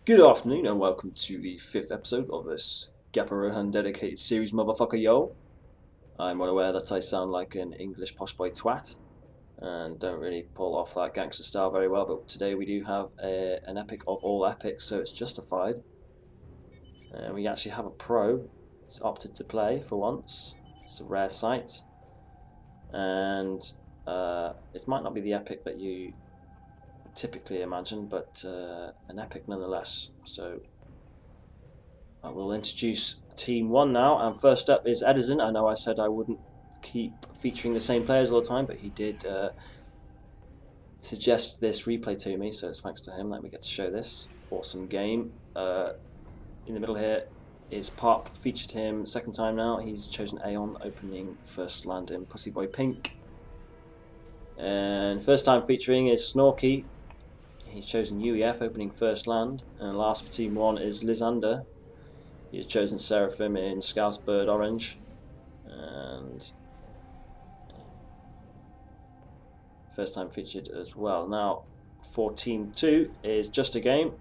Good afternoon and welcome to the 5th episode of this Rohan dedicated series, motherfucker yo. I'm well aware that I sound like an English posh boy twat and don't really pull off that gangster style very well, but today we do have an epic of all epics, so it's justified. And we actually have a pro. He's opted to play for once. It's a rare sight. And it might not be the epic that you typically imagine, but an epic nonetheless. So I will introduce Team 1 now, and first up is Edison. I know I said I wouldn't keep featuring the same players all the time, but he did suggest this replay to me, so it's thanks to him that we get to show this. Awesome game. In the middle here is Pop, featured him second time now. He's chosen Aeon, opening first land in Pussy Boy Pink. And first time featuring is Snorky. He's chosen UEF, opening first land. And last for Team 1 is Lysander. He's chosen Seraphim in Scouse Bird Orange. And first time featured as well. Now for Team 2 is Just a Game.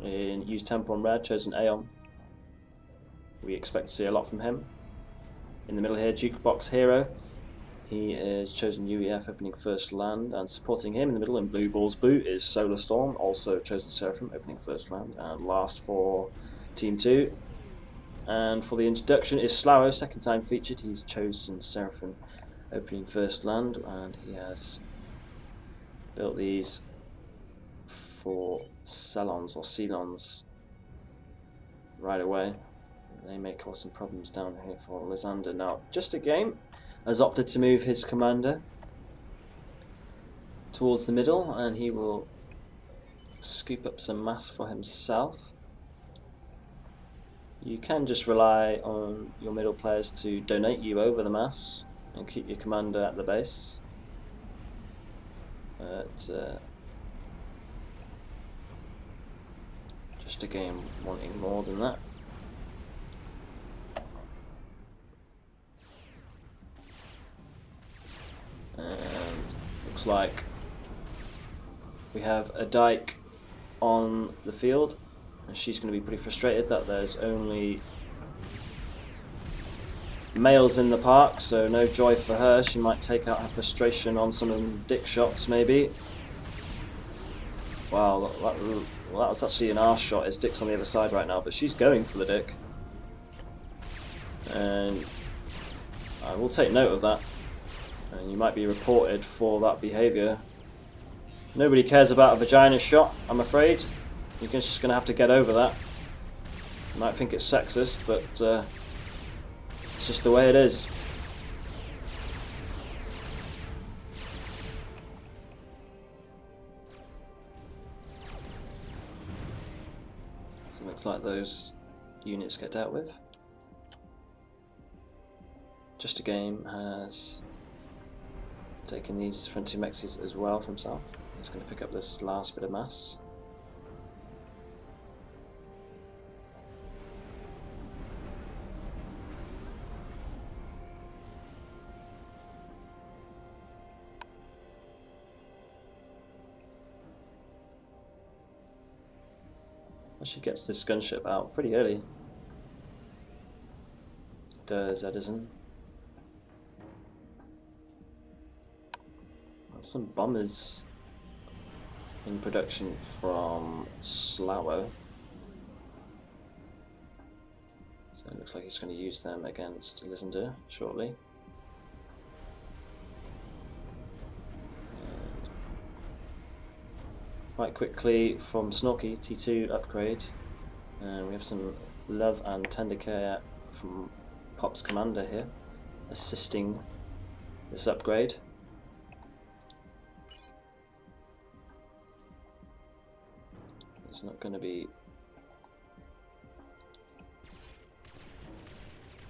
In Use Temple on Red, chosen Aeon. We expect to see a lot from him. In the middle here, Jukebox Hero. He is chosen UEF, opening first land, and supporting him in the middle in Blue Balls Boot is Solar Storm, also chosen Seraphim, opening first land. And last for Team 2, and for the introduction is Slough, second time featured. He's chosen Seraphim, opening first land, and he has built these for Celons or Celons right away. They may cause some problems down here for Lysander. Now, Just a Game has opted to move his commander towards the middle, and he will scoop up some mass for himself. You can just rely on your middle players to donate you over the mass and keep your commander at the base. But Just a Game wanting more than that. And looks like we have a dyke on the field, and she's going to be pretty frustrated that there's only males in the park, so no joy for her. She might take out her frustration on some dick shots maybe. Wow, that was actually an arse shot. His dick's on the other side right now, but she's going for the dick. And I will take note of that. And you might be reported for that behaviour. Nobody cares about a vagina shot, I'm afraid. You're just going to have to get over that. You might think it's sexist, but it's just the way it is. So it looks like those units get dealt with. Just a Game has taken these front two mexes as well for himself. He's going to pick up this last bit of mass. Actually gets this gunship out pretty early. Does Edison. Some bombers in production from Slough. So it looks like he's going to use them against Lysander shortly. And quite quickly from Snorky, T2 upgrade. And we have some love and tender care from Pop's commander here, assisting this upgrade. It's not going to be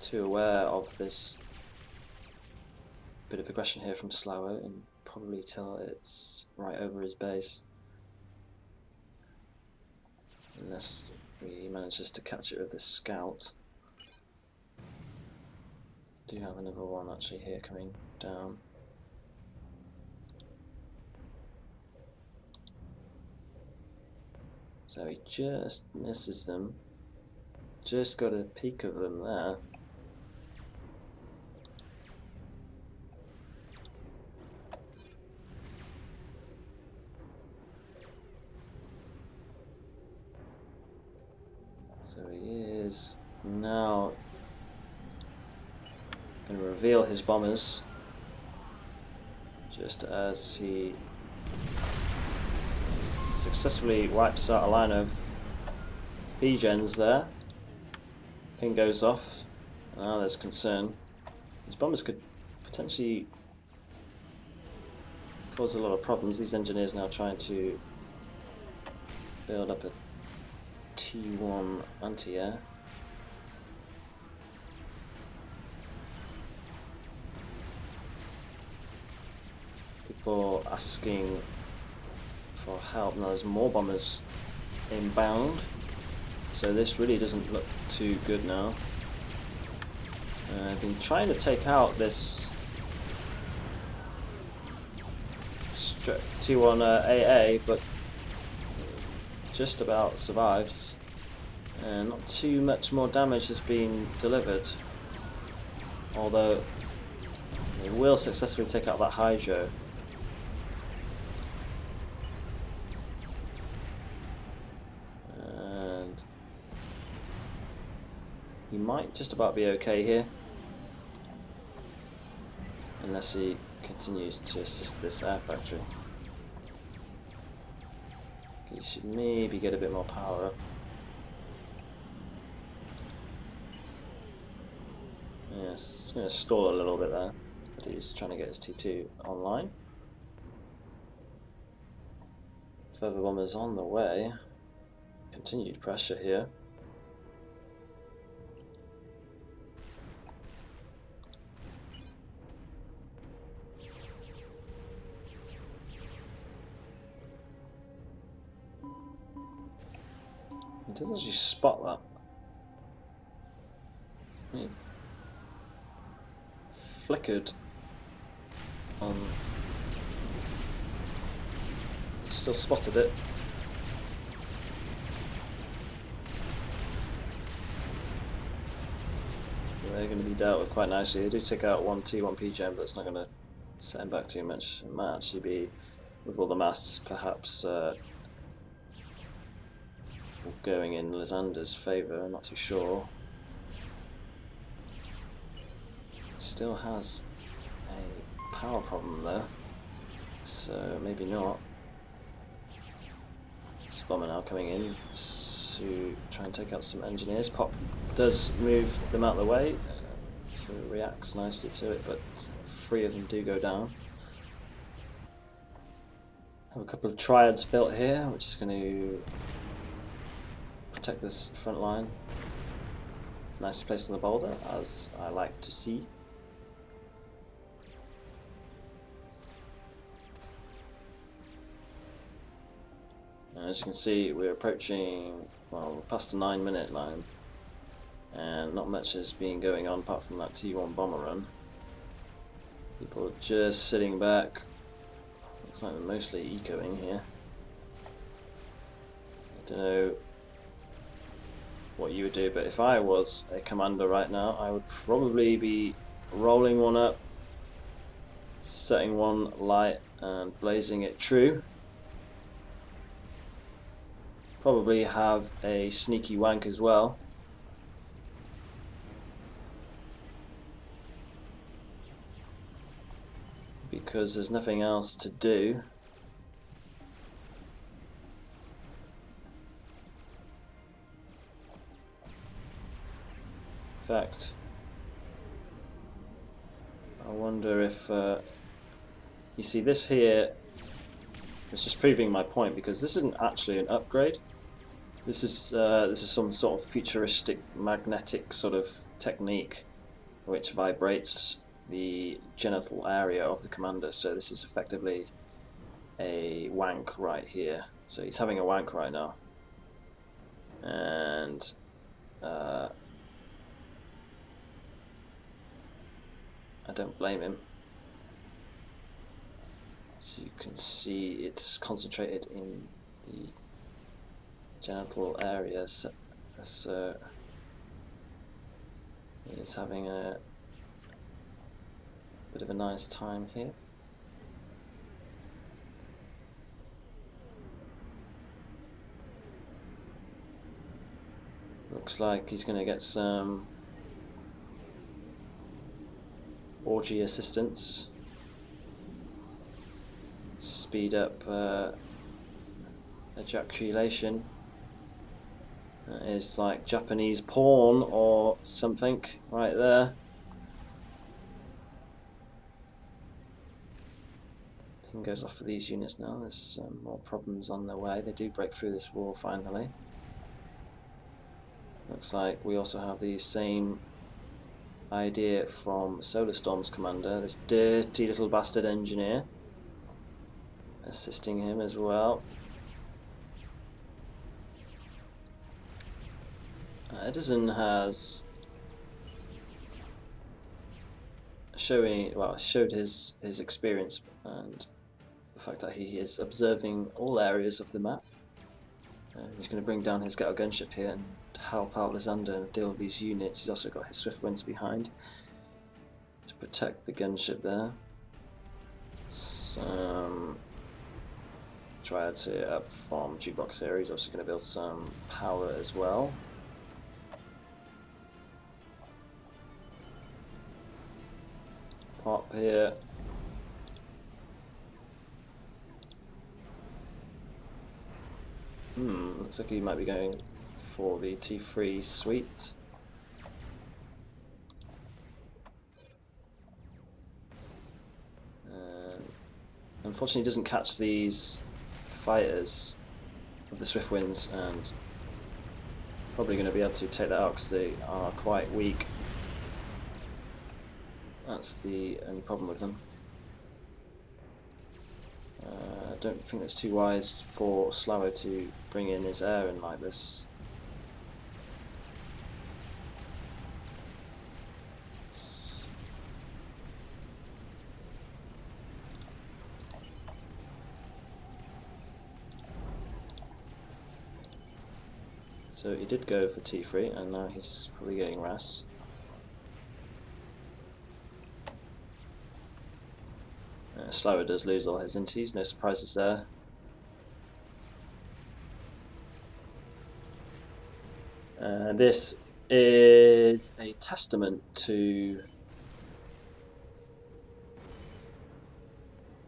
too aware of this bit of aggression here from Slough, and probably till it's right over his base. Unless he manages to catch it with this scout. Do have another one actually here coming down. So he just misses them. Just got a peek of them there. So he is now going to reveal his bombers just as he successfully wipes out a line of P-gens there. Ping goes off. Now there's concern. These bombers could potentially cause a lot of problems. These engineers now trying to build up a T1 anti-air. People asking for help. Now there's more bombers inbound, so this really doesn't look too good now. I've been trying to take out this T1 AA, but just about survives, and not too much more damage has been delivered, although they will successfully take out that Hydro. And he might just about be okay here, unless he continues to assist this air factory. He should maybe get a bit more power up. Yes, it's going to stall a little bit there, but he's trying to get his T2 online. Further bombers on the way. Continued pressure here. He did actually spot that. He flickered on. Still spotted it. They're going to be dealt with quite nicely. They do take out one T1 PGM, but it's not going to set him back too much. It might actually be, with all the mass, perhaps going in Lysander's favour. I'm not too sure. Still has a power problem though, so maybe not. This bomber now coming in to try and take out some engineers. Pop does move them out of the way, so it reacts nicely to it, but 3 of them do go down. Have a couple of triads built here, which is going to protect this front line. Nicely placed on the boulder, as I like to see. And as you can see, we're approaching, well, past the 9-minute line, and not much has been going on apart from that T1 bomber run. People are just sitting back. Looks like they're mostly ecoing here. I don't know what you would do, but if I was a commander right now, I would probably be rolling one up, setting one light and blazing it true. Probably have a sneaky wank as well. Because there's nothing else to do. In fact, I wonder if you see this here. It's just proving my point, because this isn't actually an upgrade. This is some sort of futuristic magnetic sort of technique which vibrates the genital area of the commander. So this is effectively a wank right here. So he's having a wank right now, and I don't blame him. As you can see, it's concentrated in the genital area, so he's having a bit of a nice time here. Looks like he's going to get some orgy assistance. Speed up ejaculation. That is like Japanese porn or something right there. Ping goes off for these units now. There's more problems on their way. They do break through this wall finally. Looks like we also have the same idea from Solar Storm's commander, this dirty little bastard engineer, assisting him as well. Edison has showed his experience and the fact that he is observing all areas of the map. He's going to bring down his Ghetto gunship here and help out Lysander and deal with these units. He's also got his Swift Winds behind to protect the gunship there. Some Triads here up from Jukebox here. He's also going to build some power as well. Pop here. Looks like he might be going for the T3 suite. Unfortunately, he doesn't catch these fighters of the Swift Winds, and probably going to be able to take that out because they are quite weak. That's the only problem with them. I don't think that's too wise for Slavo to bring in his air in like this. So he did go for T3 and now he's probably getting RAS. Slower does lose all his inties, no surprises there. This is a testament to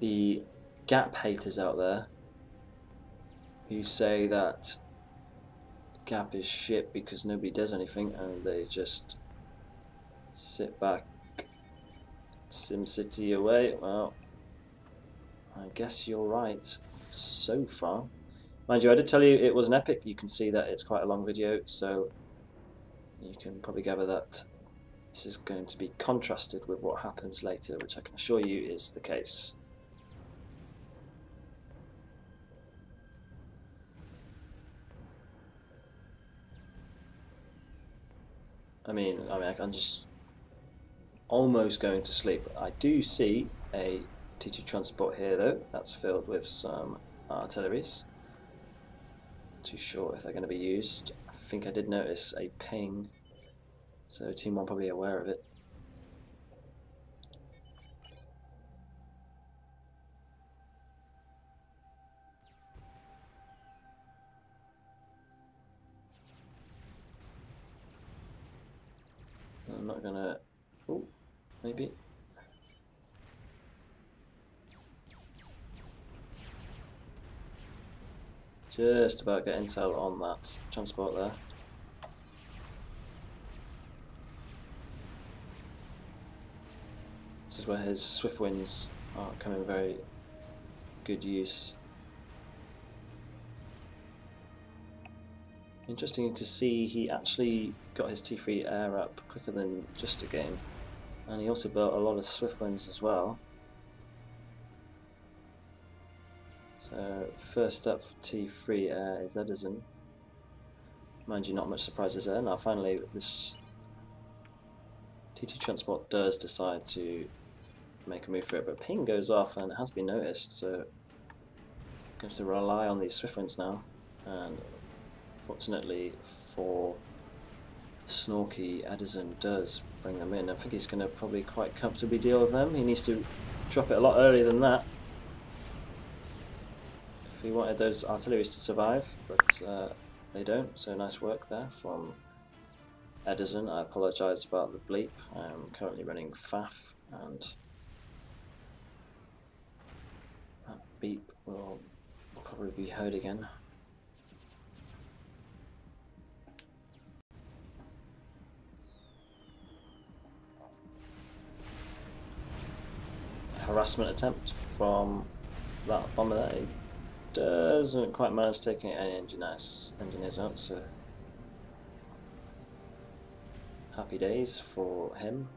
the Gap haters out there who say that Gap is shit because nobody does anything and they just sit back, SimCity away. Well, I guess you're right so far. Mind you, I did tell you it was an epic. You can see that it's quite a long video, so you can probably gather that this is going to be contrasted with what happens later, which I can assure you is the case. I mean, I'm just almost going to sleep. I do see a T2 transport here though, that's filled with some artilleries. Too sure if they're going to be used. I think I did notice a ping, so Team 1 probably aware of it. I'm not gonna. Oh, maybe. Just about get intel on that transport there. This is where his Swift Winds are coming very good use. Interesting to see he actually got his T3 air up quicker than just a game, and he also built a lot of Swift Winds as well. So first up for T3 air is Edison. Mind you, not much surprises there. Now finally this T2 transport does decide to make a move for it, but ping goes off and it has been noticed, so going to rely on these Swift Winds now, and Fortunately for Snorky, Edison does bring them in. I think he's going to probably quite comfortably deal with them. He needs to drop it a lot earlier than that if he wanted those artilleries to survive, but they don't, so nice work there from Edison. I apologise about the bleep. I'm currently running FAF, and that beep will probably be heard again. Harassment attempt from that bomber there. He doesn't quite manage taking any engineers out, so happy days for him.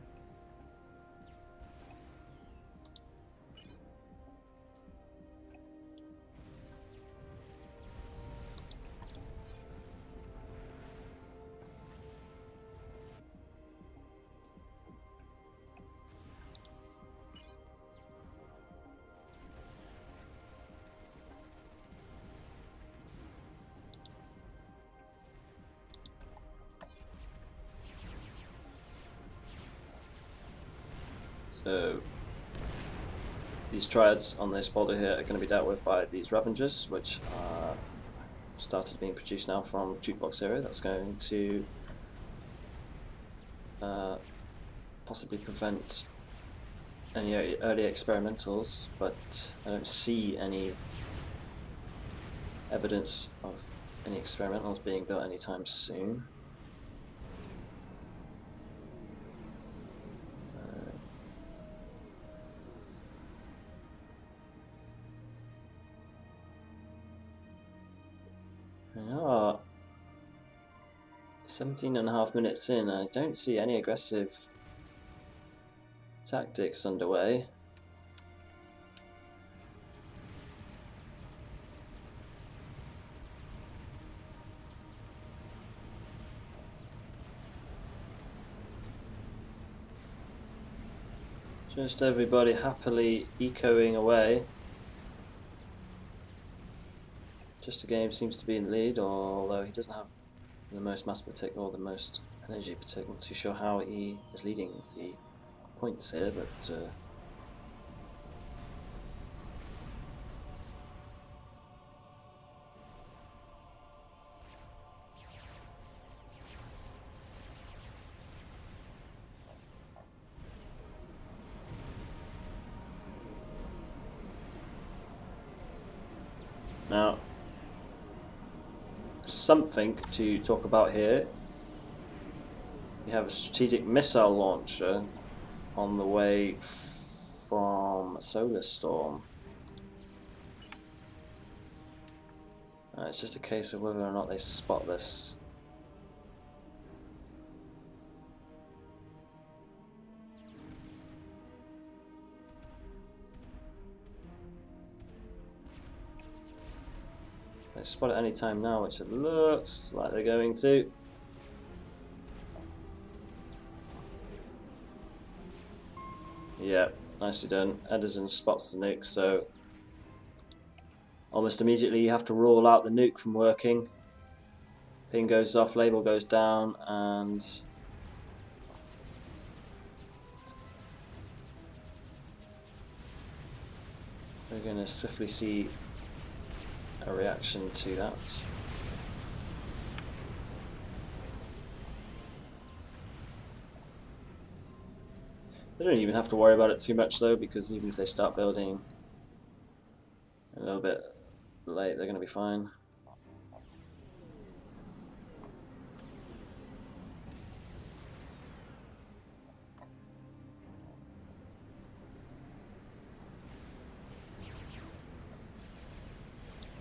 So these triads on this boulder here are going to be dealt with by these Ravengers, which are started being produced now from Jukebox area. That's going to possibly prevent any early experimentals, but I don't see any evidence of any experimentals being built anytime soon. We are 17.5 minutes in, I don't see any aggressive tactics underway. Just everybody happily ecoing away. Just a Game seems to be in the lead, although he doesn't have the most mass protect or the most energy protect. Not too sure how he is leading the points here, but now something to talk about here. We have a strategic missile launcher on the way from Solar Storm. It's just a case of whether or not they spot this. They spot it any time now, which it looks like they're going to. Yeah, nicely done. Edison spots the nuke, so almost immediately you have to rule out the nuke from working. Ping goes off, label goes down, and we're going to swiftly see a reaction to that. They don't even have to worry about it too much though, because even if they start building a little bit late, they're going to be fine.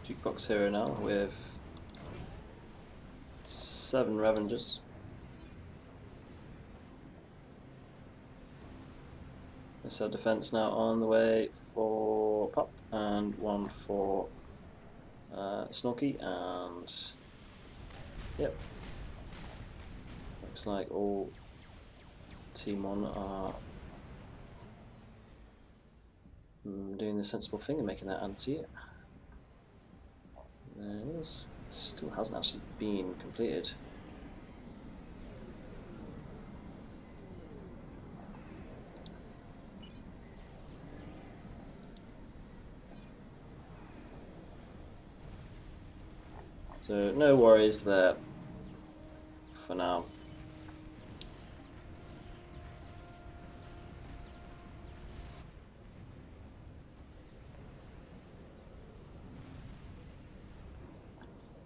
Jukebox hero now with 7 Ravengers. Missile defense now on the way for Pop, and 1 for Snorky, and yep, looks like all Team 1 are doing the sensible thing and making that anti. There it is. Still hasn't actually been completed. So no worries there for now.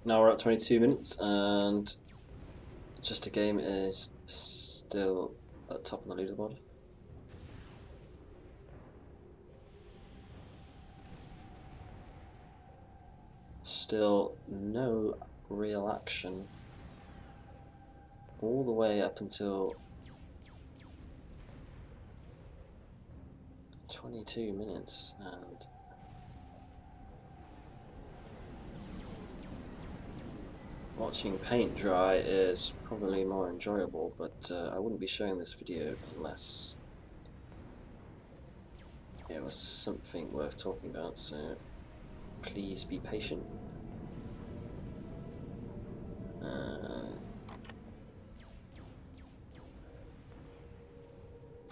Now we're at 22 minutes and Just a Game is still at the top of the leaderboard. Still no real action all the way up until 22 minutes, and watching paint dry is probably more enjoyable, but I wouldn't be showing this video unless it was something worth talking about, so please be patient.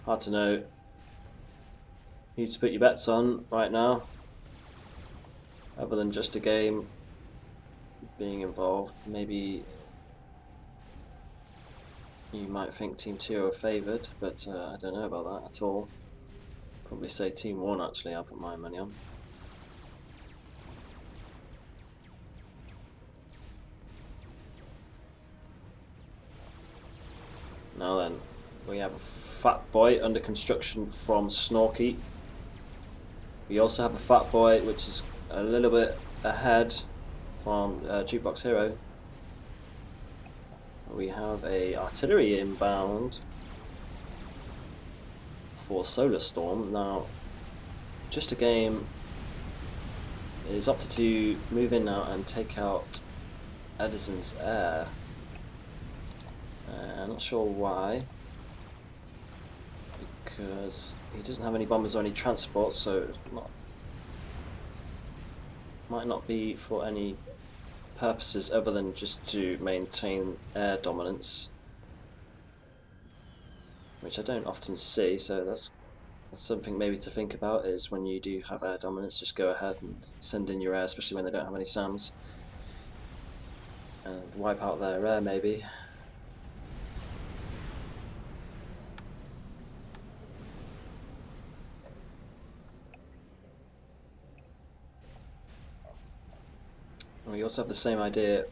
Hard to know who to put your bets on right now, other than Just a Game being involved. Maybe you might think Team 2 are favoured, but I don't know about that at all. Probably say Team 1 actually, I'll put my money on. Now then, we have a Fat Boy under construction from Snorky. We also have a Fat Boy which is a little bit ahead from Jukebox Hero. We have a artillery inbound for Solar Storm. Now, Just a Game is opted to move in now and take out Edison's air. I'm not sure why, because he doesn't have any bombers or any transport, so it might not be for any purposes other than just to maintain air dominance, which I don't often see, so that's something maybe to think about, is when you do have air dominance, just go ahead and send in your air, especially when they don't have any SAMs, and wipe out their air maybe. We also have the same idea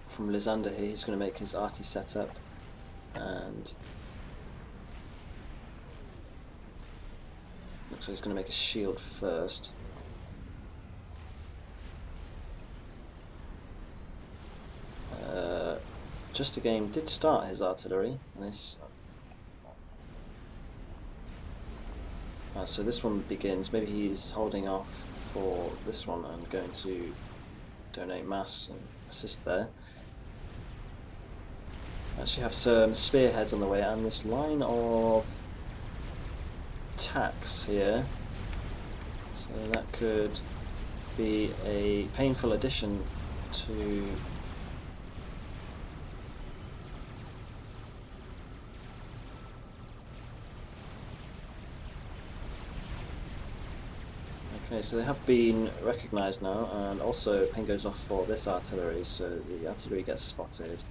from Lysander here. He's going to make his arty setup, and looks like he's going to make a shield first. Just a Game did start his artillery. So this one begins. Maybe he's holding off for this one and going to donate mass and assist there. Actually have some spearheads on the way and this line of tacks here, so that could be a painful addition to Okay, so they have been recognised now, and also ping goes off for this artillery, so the artillery gets spotted.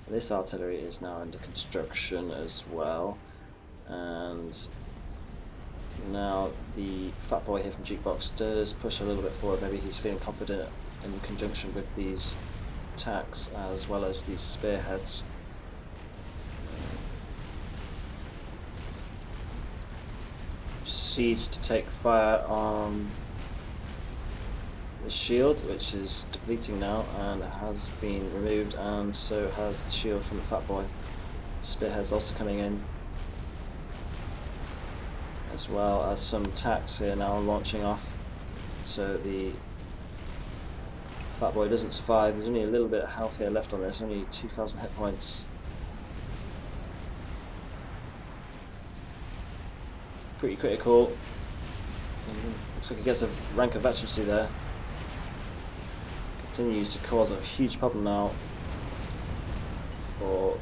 This artillery is now under construction as well, and now the Fat Boy here from Jukebox does push a little bit forward. Maybe he's feeling confident in conjunction with these tacks as well as these spearheads. Proceeds to take fire on the shield, which is depleting now and has been removed, and so has the shield from the Fat Boy. Spearhead's also coming in, as well as some tacks here now launching off, so the Fat Boy doesn't survive. There's only a little bit of health here left on this, only 2,000 hit points. Pretty critical. Looks like he gets a rank of veterancy there. Could continues to cause a huge problem now for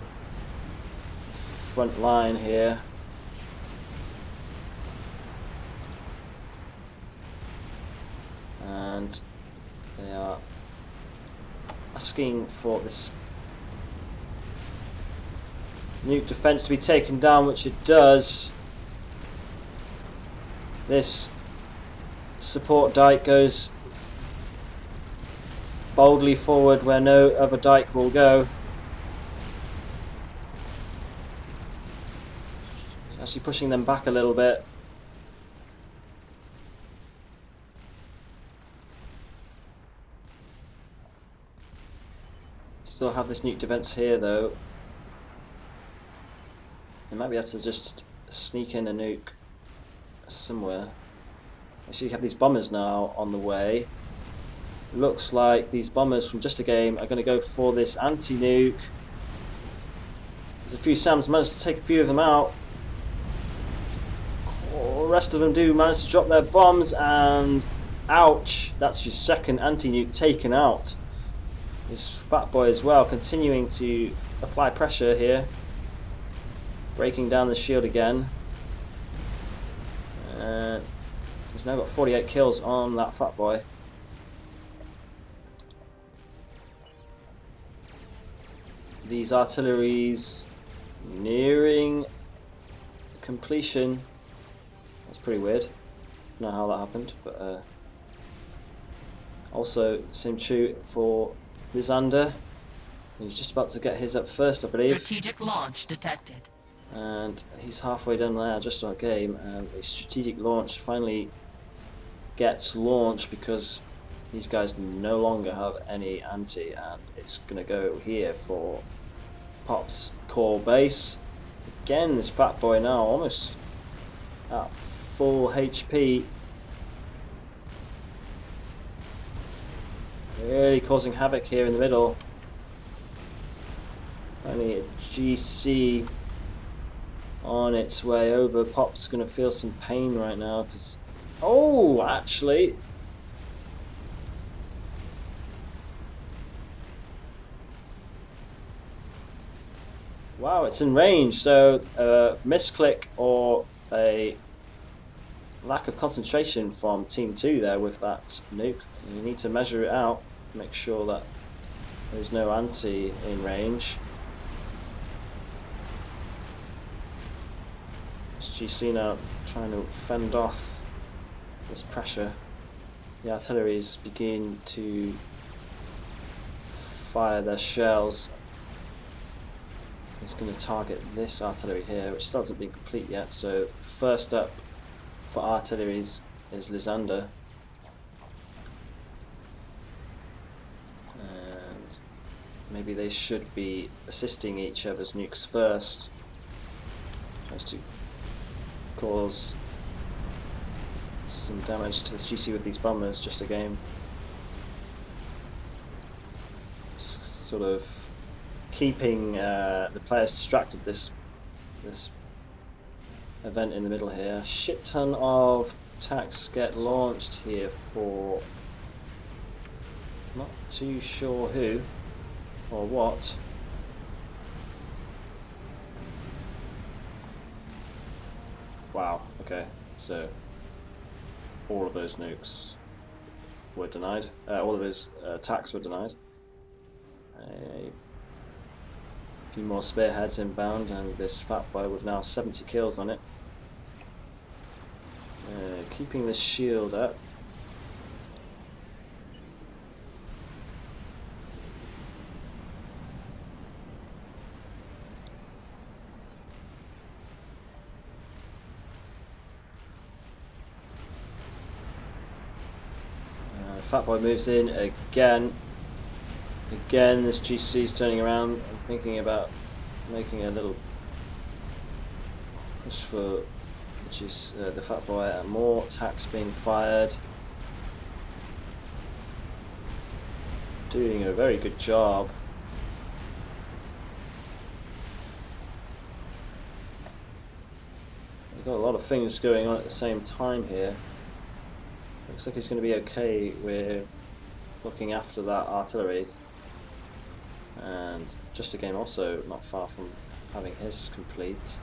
front line here. And they are asking for this nuke defense to be taken down, which it does. This support dike goes boldly forward where no other dike will go. It's actually pushing them back a little bit. Still have this nuke defense here though. They might be able to just sneak in a nuke somewhere. Actually, you have these bombers now on the way. Looks like these bombers from Just a Game are going to go for this anti-nuke. There's a few SAMs managed to take a few of them out. The rest of them do manage to drop their bombs, and ouch, that's your second anti-nuke taken out. This fat boy as well, continuing to apply pressure here. Breaking down the shield again. He's now got 48 kills on that fat boy. These artilleries nearing completion. That's pretty weird. Don't know how that happened, but also same true for Lysander. He's just about to get his up first, I believe. Strategic launch detected. And he's halfway done there, just our game, and a strategic launch finally gets launched because these guys no longer have any anti, and it's going to go here for Pop's core base. Again, this fat boy now almost at full HP. Really causing havoc here in the middle. Only a GC on its way over. Pop's going to feel some pain right now because, oh, actually, wow, it's in range. So misclick or a lack of concentration from Team 2 there with that nuke. You need to measure it out, make sure that there's no anti in range. GC now trying to fend off this pressure. The artilleries begin to fire their shells. He's going to target this artillery here, which still hasn't been complete yet. So first up for artilleries is Lysander. And maybe they should be assisting each other's nukes first. Tries to cause some damage to the GC with these bombers. Just a game. Sort of keeping the players distracted this event in the middle here. Shit ton of attacks get launched here for not too sure who or what. Wow, okay, so all of those nukes were denied, all of those attacks were denied. A few more spearheads inbound, and this fat boy with now 70 kills on it. Keeping the shield up. Fat boy moves in again. Again, this GC is turning around and thinking about making a little push for the fat boy, and more attacks being fired. Doing a very good job. We've got a lot of things going on at the same time here. Looks like he's going to be okay with looking after that artillery. And just a game also not far from having his complete.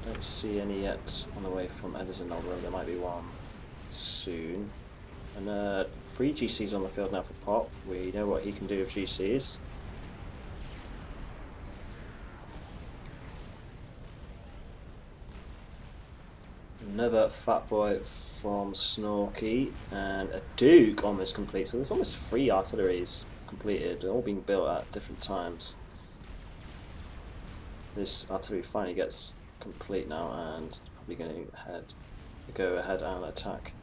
Don't see any yet on the way from Edison, although there might be one soon. And 3 GCs on the field now for Pop. We know what he can do with GCs. Another Fat Boy from Snorky, and a Duke almost complete. So there's almost 3 artilleries completed, all being built at different times. This artillery finally gets complete now, and probably going to go ahead and attack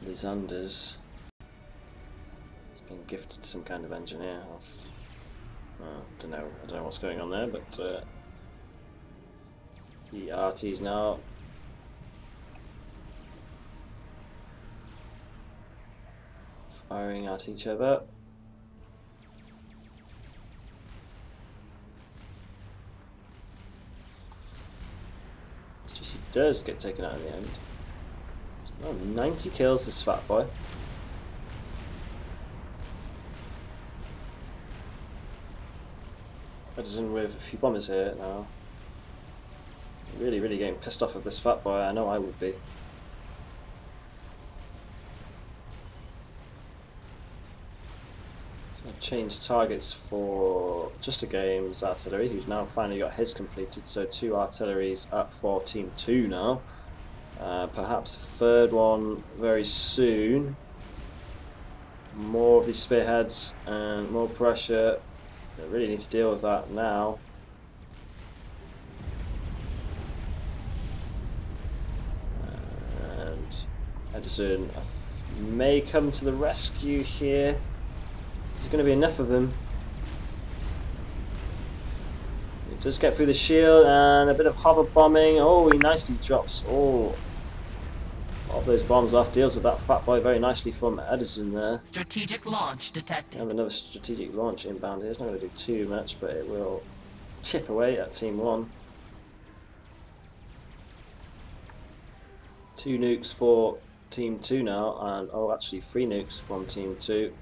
Lysander's. It's been gifted some kind of engineer. I don't know what's going on there, but the RTs now firing at each other. He does get taken out in the end. Oh, 90 kills, this Fat Boy. Edison with a few bombers here now. Really getting pissed off at this Fat Boy. I know I would be. So I've changed targets for just a game's artillery, who's now finally got his completed. So 2 artilleries up for Team 2 now. Perhaps a 3rd one very soon. More of these spearheads and more pressure. They really need to deal with that now. And Edison may come to the rescue here. There's going to be enough of them. It does get through the shield, and a bit of hover bombing. Oh, he nicely drops all of those bombs off. Deals with that Fat Boy very nicely from Edison there. Strategic launch detected. We have another strategic launch inbound here. It's not going to do too much, but it will chip away at Team 1. 2 nukes for Team 2 now, and actually 3 nukes from Team 2.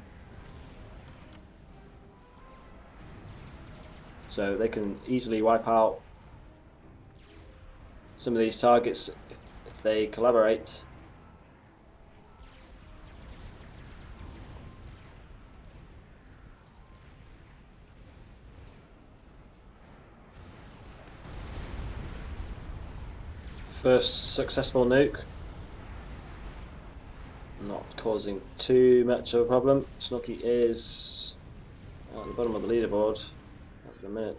So they can easily wipe out some of these targets if they collaborate. First successful nuke. Not causing too much of a problem. Snorky is at the bottom of the leaderboard at the minute.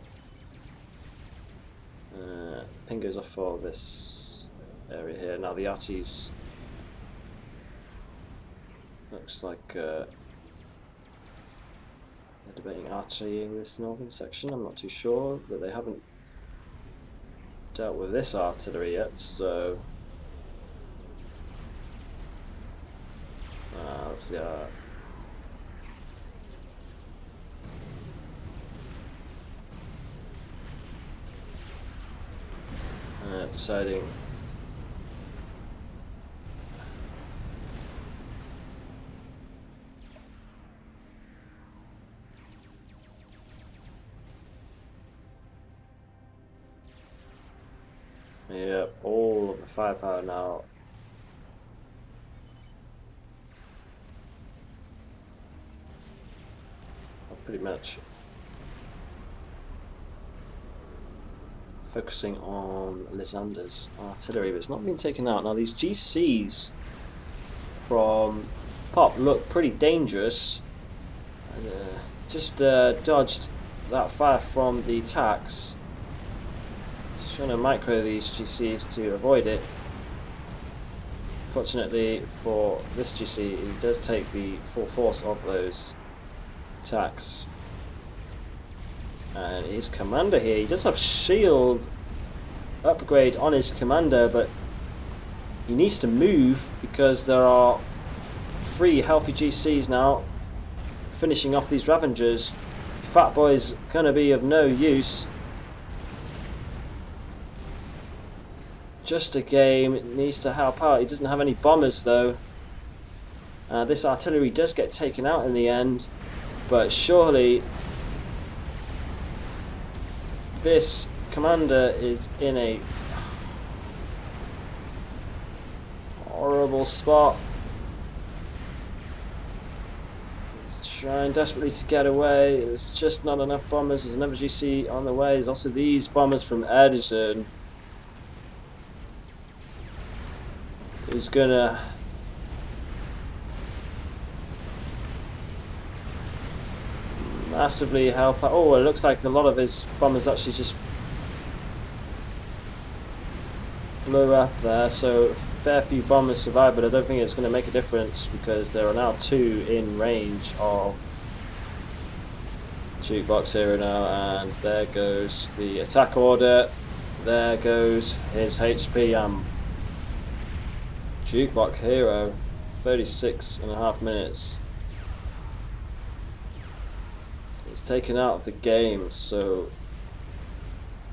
Ping goes off for this area here. Now the RTs looks like they're debating archerying this northern section. I'm not too sure, but they haven't dealt with this artillery yet, so let's see. Deciding yeah, all of the firepower now. Pretty much focusing on Lysander's artillery, but it's not been taken out. Now these GCs from Pop look pretty dangerous. Just dodged that fire from the attacks. Just trying to micro these GCs to avoid it. Fortunately for this GC, he does take the full force of those attacks. And his commander here, he does have shield upgrade on his commander, but he needs to move because there are 3 healthy GCs now finishing off these Ravengers. Fat Boy's gonna be of no use. Just a game, it needs to help out. He doesn't have any bombers though, This artillery does get taken out in the end, but surely this commander is in a horrible spot. He's trying desperately to get away. There's just not enough bombers. There's another GC on the way. There's also these bombers from Edison, who's gonna massively help out. Oh, it looks like a lot of his bombers actually just blew up there, so a fair few bombers survived, but I don't think it's going to make a difference because there are now 2 in range of Jukebox Hero now, and there goes the attack order, there goes his HP. Jukebox Hero, 36.5 minutes. He's taken out of the game, so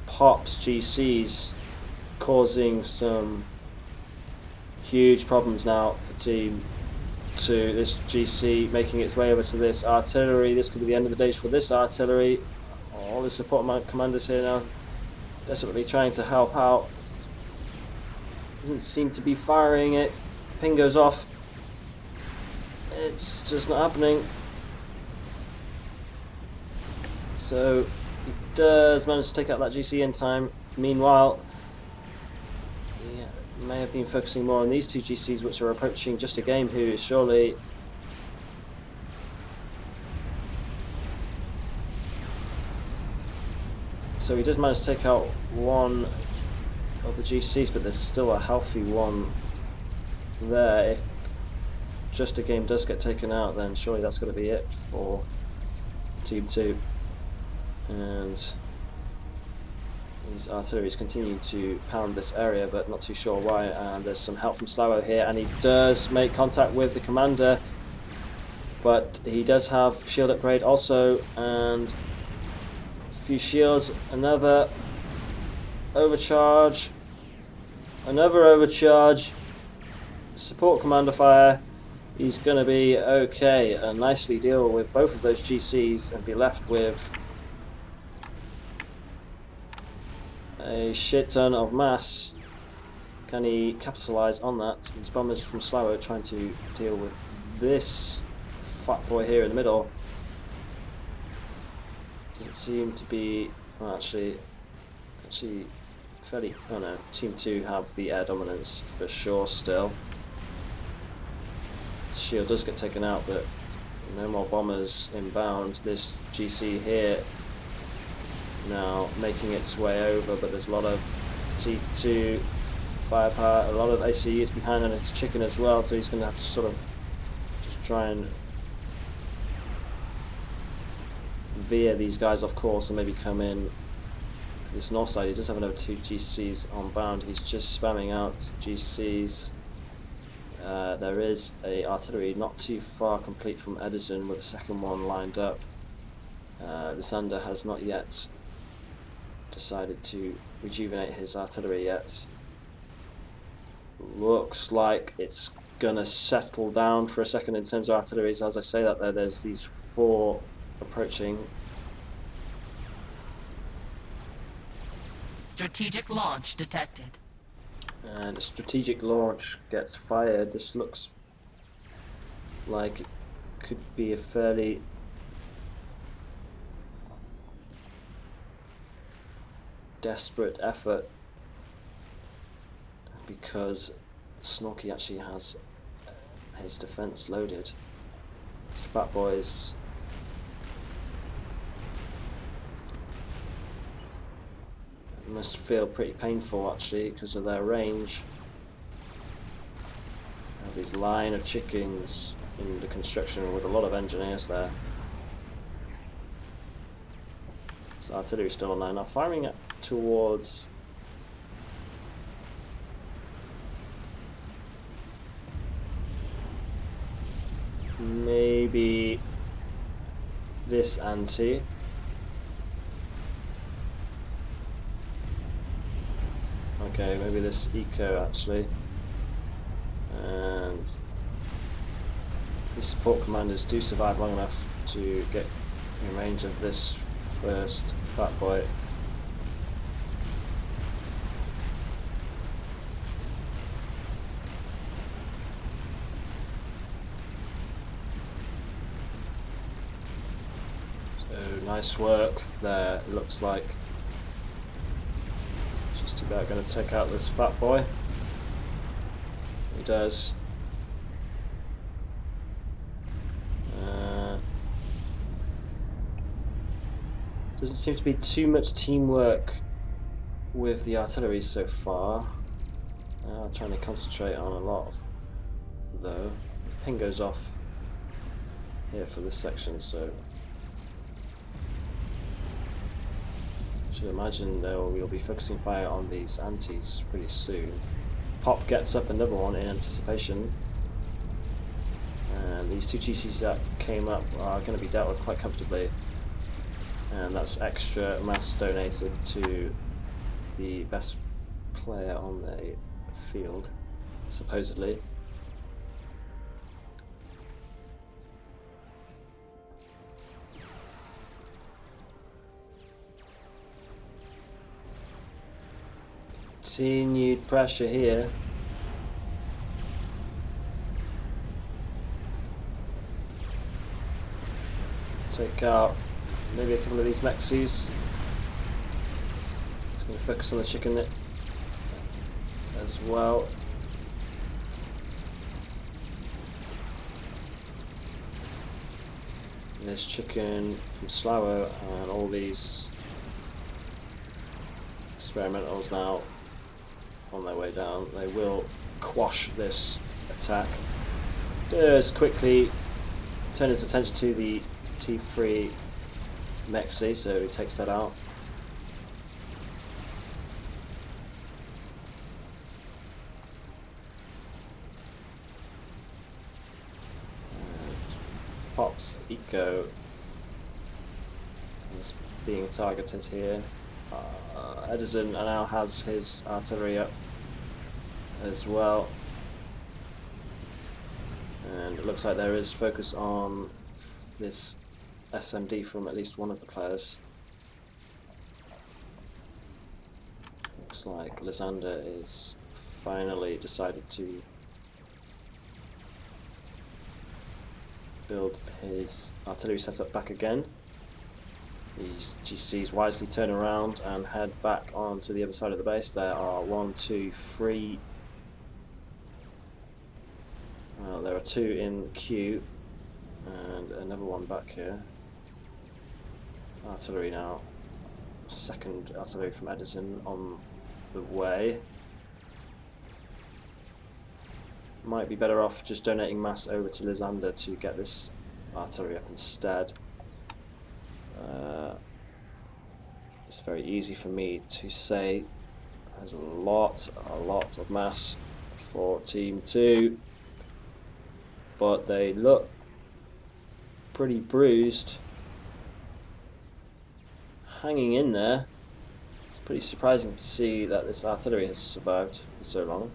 Pop's GC's causing some huge problems now for Team 2. This GC making its way over to this artillery. This could be the end of the days for this artillery. All the support commanders here now desperately trying to help out. Doesn't seem to be firing it. Ping goes off. It's just not happening. So he does manage to take out that GC in time. Meanwhile, he may have been focusing more on these 2 GCs which are approaching Just a Game, who is surely so he does manage to take out one of the GCs, but there's still a healthy one there. If Just a Game does get taken out, then surely that's going to be it for Team 2. And these artilleries continue to pound this area, but not too sure why. And there's some help from Slawo here, and he does make contact with the commander, but he does have shield upgrade also, and a few shields. Another overcharge, support commander fire. He's going to be okay and nicely deal with both of those GCs and be left with a shit ton of mass. Can he capitalise on that? These bombers from Slawo trying to deal with this fat boy here in the middle. Doesn't seem to be, well, actually fairly, oh no, Team 2 have the air dominance for sure still. Shield does get taken out, but no more bombers inbound. This GC here now making its way over, but there's a lot of T2 firepower, a lot of ACUs behind, and it's chicken as well, so he's going to have to sort of just try and veer these guys off course and maybe come in for this north side. He does have another 2 GCs on bound. He's just spamming out GCs. There is a artillery not too far complete from Edison with a second one lined up. Lysander has not yet decided to rejuvenate his artillery yet. Looks like it's gonna settle down for a second in terms of artillery. So as I say that, there's these 4 approaching. Strategic launch detected. And a strategic launch gets fired. This looks like it could be a fairly desperate effort, because Snorky actually has his defense loaded. These fat boys must feel pretty painful actually because of their range. Have these line of chickens in the construction with a lot of engineers there. So artillery still online now, firing it towards maybe this anti. Okay, maybe this eco actually, and these support commanders do survive long enough to get in range of this first fat boy. So nice work there, it looks like. Just about going to take out this fat boy. He does. Doesn't seem to be too much teamwork with the artillery so far. Trying to concentrate on a lot though. The ping goes off here for this section, so I should imagine we'll be focusing fire on these antis pretty soon. Pop gets up another one in anticipation, and these two GCs that came up are going to be dealt with quite comfortably. And that's extra mass donated to the best player on the field, supposedly. Continued pressure here. Take out maybe a couple of these Mexis. Just going to focus on the chicken as well. And there's chicken from Slough and all these experimentals now on their way down. They will quash this attack. Does quickly turn his attention to the T3 Mexi, so he takes that out. And Pop's Eco is being targeted here. Edison now has his artillery up as well. And it looks like there is focus on this SMD from at least one of the players. Looks like Lysander is finally decided to build his artillery setup back again. These GCs wisely turn around and head back onto the other side of the base. There are 1, 2, 3. Well, there are 2 in queue and another one back here. Artillery now. Second artillery from Edison on the way. Might be better off just donating mass over to Lysander to get this artillery up instead. It's very easy for me to say. There's a lot of mass for Team 2, but they look pretty bruised, hanging in there. It's pretty surprising to see that this artillery has survived for so long.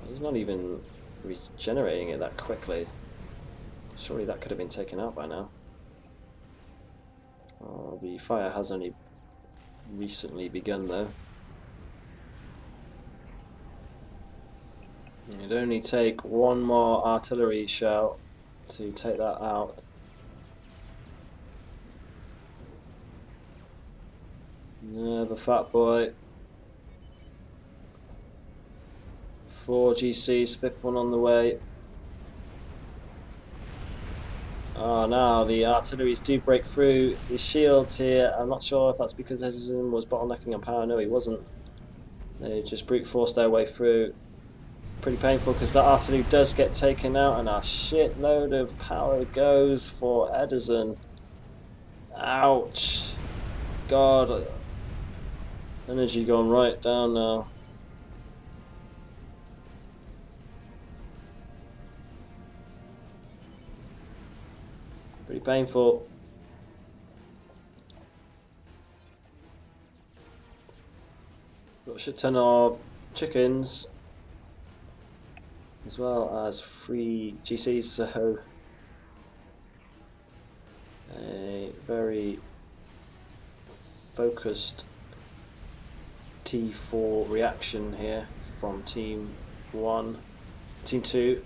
He's not even regenerating it that quickly. Surely that could have been taken out by now. Oh, the fire has only recently begun though. It'd only take one more artillery shell to take that out. Yeah, the fat boy. 4 GCs, 5th one on the way. Oh, now the artilleries do break through the shields here. I'm not sure if that's because Edison was bottlenecking on power. No, he wasn't. They just brute forced their way through. Pretty painful because the artillery does get taken out and a shitload of power goes for Edison. Ouch. God. Energy gone right down now. Pretty painful. Got a shit ton of chickens as well as 3 GCs, so a very focused T4 reaction here from Team 1, Team 2.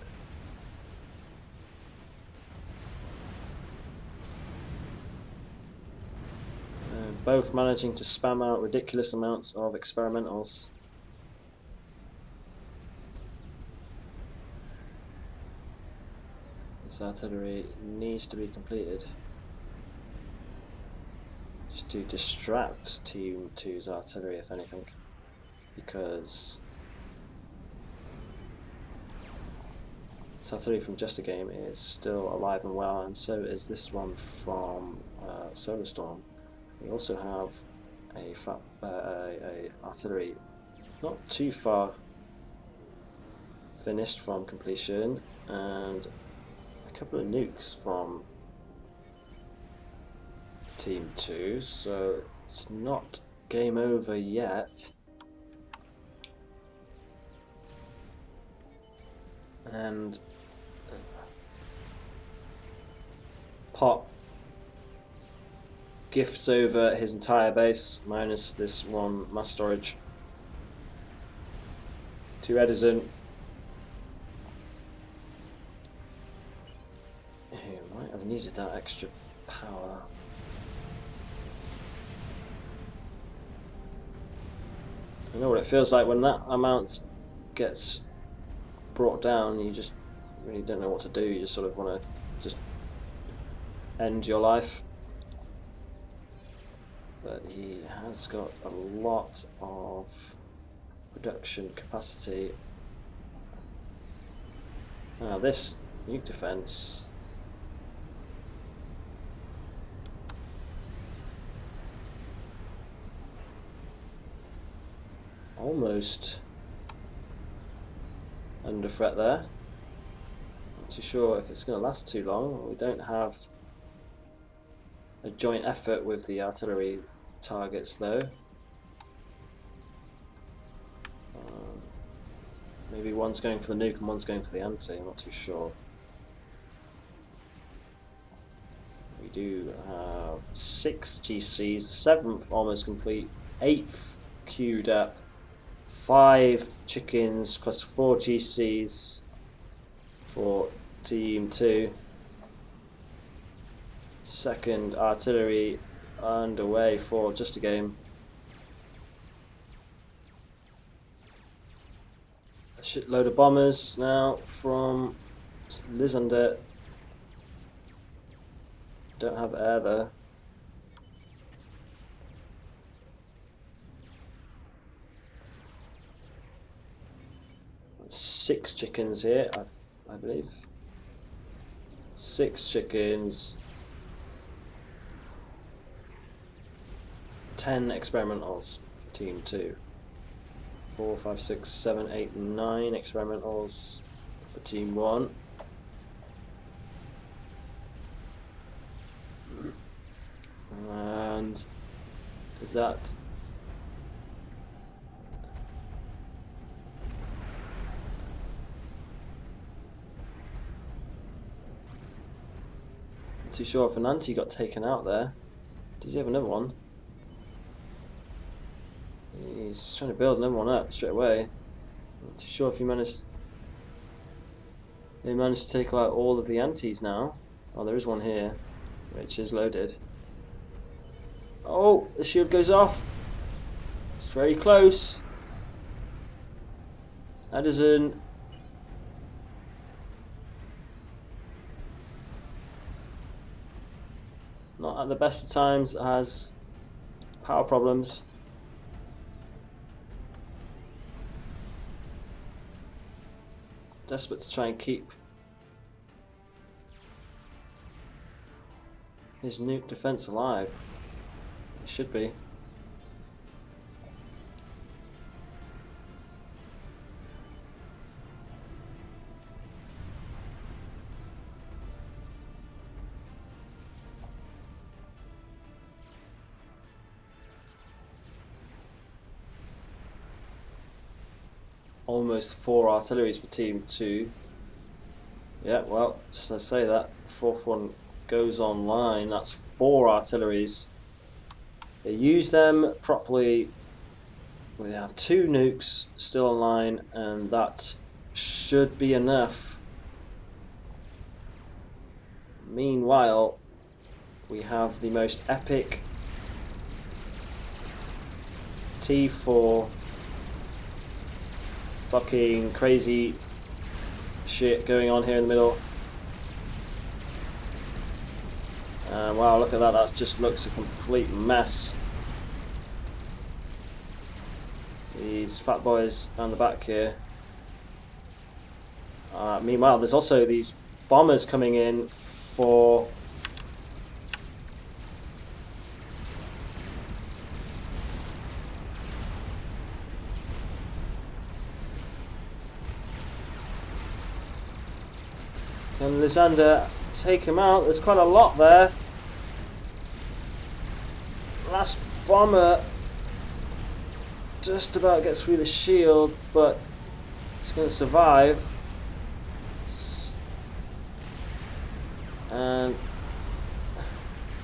Both managing to spam out ridiculous amounts of experimentals. This artillery needs to be completed just to distract Team 2's artillery, if anything, because this artillery from Just a Game is still alive and well, and so is this one from Solar Storm. We also have a artillery not too far finished from completion, and a couple of nukes from Team 2, so it's not game over yet. And Pop gifts over his entire base, minus this one mass storage, to Edison, who might have needed that extra power. I know what it feels like when that amount gets brought down. You just really don't know what to do. You just sort of want to just end your life. But he has got a lot of production capacity. Now this nuke defense almost under threat there. Not too sure if it's going to last too long. We don't have a joint effort with the artillery targets though. Maybe one's going for the nuke and one's going for the anti, I'm not too sure. We do have 6 GCs, 7th almost complete, 8th queued up, 5 chickens plus 4 GCs for Team 2. Second artillery underway for Just a Game. A shitload of bombers now from Lizander. Don't have air though. 6 chickens here, I believe. 6 chickens. 10 experimentals for Team 2. 4, 5, 6, 7, 8, 9 experimentals for Team 1. And is that not too sure if an anti got taken out there. Does he have another one? He's trying to build another one up straight away. Not too sure if he managed. They managed to take out all of the antis now. Oh, there is one here, which is loaded. Oh, the shield goes off. It's very close. Edison. Not at the best of times, has power problems. Desperate to try and keep his nuke defense alive. It should be. almost 4 artilleries for Team 2. Yeah, well, just as I say that, the fourth one goes online. That's 4 artilleries. They use them properly. We have 2 nukes still online, and that should be enough. Meanwhile, we have the most epic T4 fucking crazy shit going on here in the middle. Wow, look at that, that just looks a complete mess. These fat boys down the back here. Meanwhile, there's also these bombers coming in for Can Lysander take him out? There's quite a lot there. Last bomber just about gets through the shield, but it's going to survive. And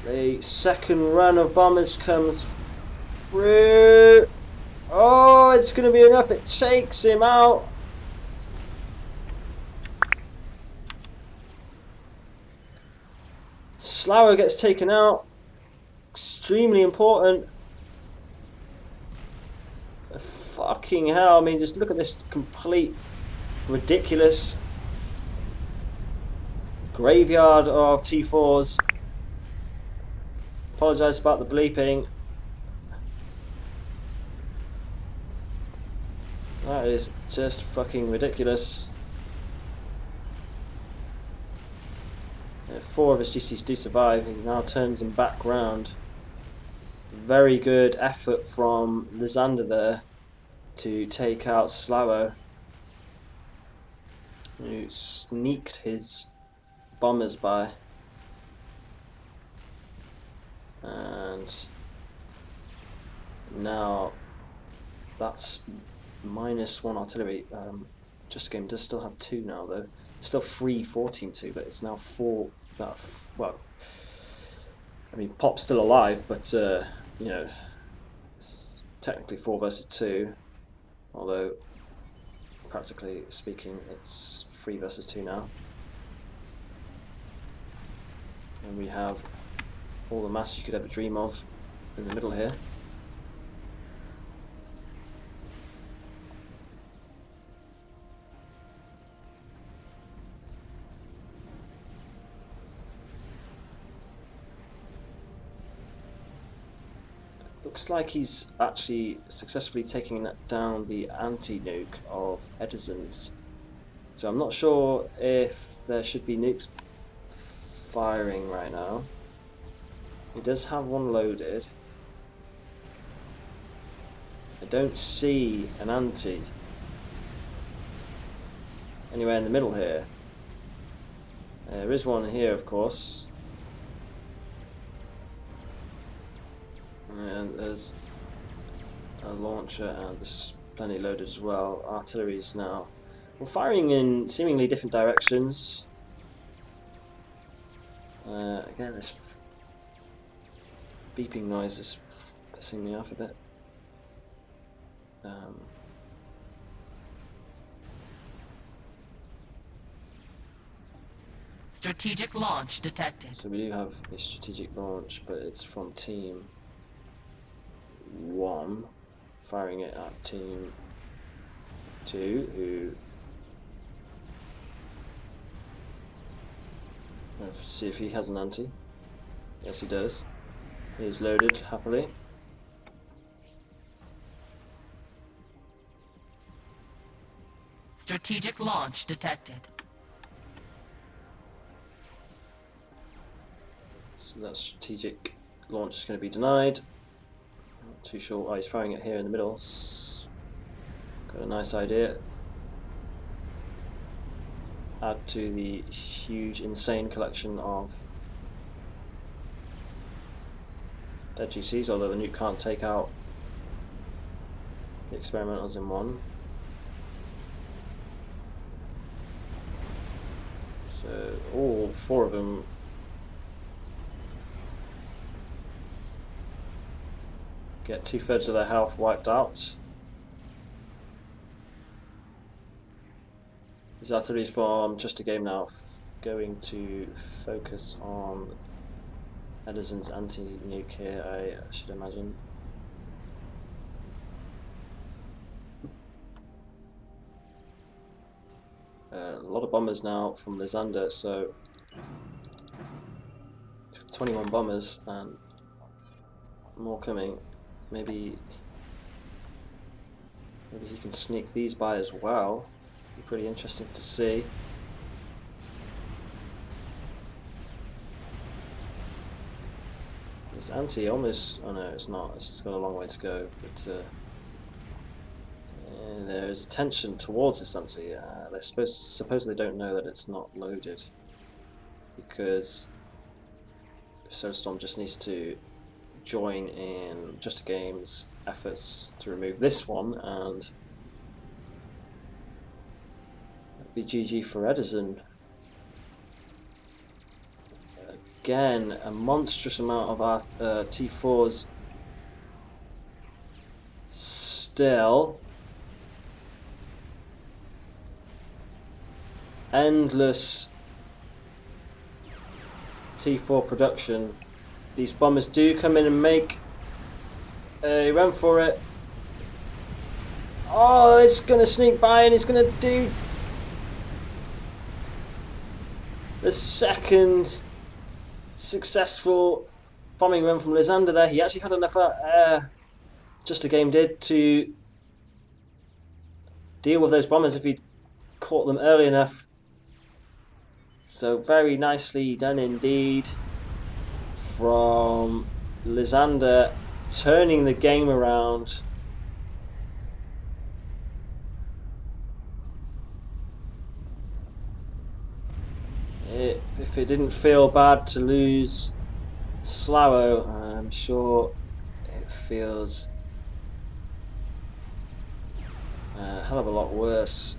the second run of bombers comes through. Oh, it's going to be enough. It takes him out. Slower gets taken out. Extremely important. Fucking hell, I mean, just look at this complete ridiculous graveyard of T4s. Apologise about the bleeping. That is just fucking ridiculous. 4 of his GCs do survive. He now turns them back round. Very good effort from Lysander there to take out Slower, who sneaked his bombers by. And now that's -1 artillery. Just a game does still have 2 now though. It's still 3 for Team 2, but it's now 4. Well, I mean, Pop's still alive, but you know, it's technically 4 versus 2. Although, practically speaking, it's 3 versus 2 now. And we have all the mass you could ever dream of in the middle here. Looks like he's actually successfully taking down the anti-nuke of Edison's. So I'm not sure if there should be nukes firing right now. He does have one loaded. I don't see an anti anywhere in the middle here. There is one here, of course. And there's a launcher, and this is plenty loaded as well. Artillery's now. We're firing in seemingly different directions. Again, this beeping noise is pissing me off a bit. Strategic launch detected. So we do have a strategic launch, but it's from Team 1, firing it at Team 2, who let's see if he has an anti. Yes, he does. He's loaded happily. Strategic launch detected. So that strategic launch is going to be denied. Not too sure why he's firing it here in the middle. Got a nice idea. Add to the huge, insane collection of dead GCs, although the nuke can't take out the experimentals in one. all 4 of them get 2/3 of their health wiped out. These artilleries from Just a Game now going to focus on Edison's anti-nuke here, I should imagine. A lot of bombers now from Lysander, so 21 bombers and more coming. Maybe he can sneak these by as well. Be pretty interesting to see. This anti almost, oh no, it's not. It's got a long way to go, but there is a tension towards this anti. They suppose they don't know that it's not loaded, because Soulstorm just needs to join in Just a Game's efforts to remove this one, and it'll be GG for Edison. Again, a monstrous amount of our T4s still. Endless T4 production. These bombers do come in and make a run for it. Oh, it's going to sneak by and it's going to do the second successful bombing run from Lysander there. He actually had enough air, Just a Game did, to deal with those bombers if he'd caught them early enough. So very nicely done indeed from Lysander, turning the game around. If it didn't feel bad to lose Slough, I'm sure it feels a hell of a lot worse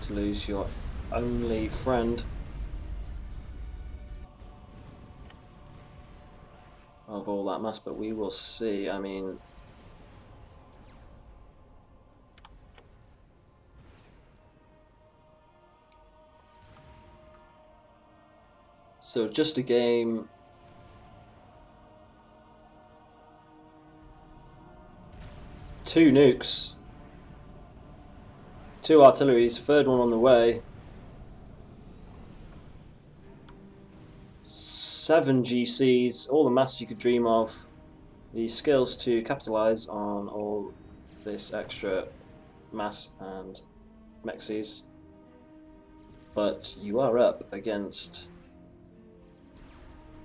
to lose your only friend of all that mass, but we will see. I mean, so Just a Game two nukes, 2 artilleries, 3rd one on the way, 7 GCs, all the mass you could dream of, the skills to capitalise on all this extra mass and mexes, but you are up against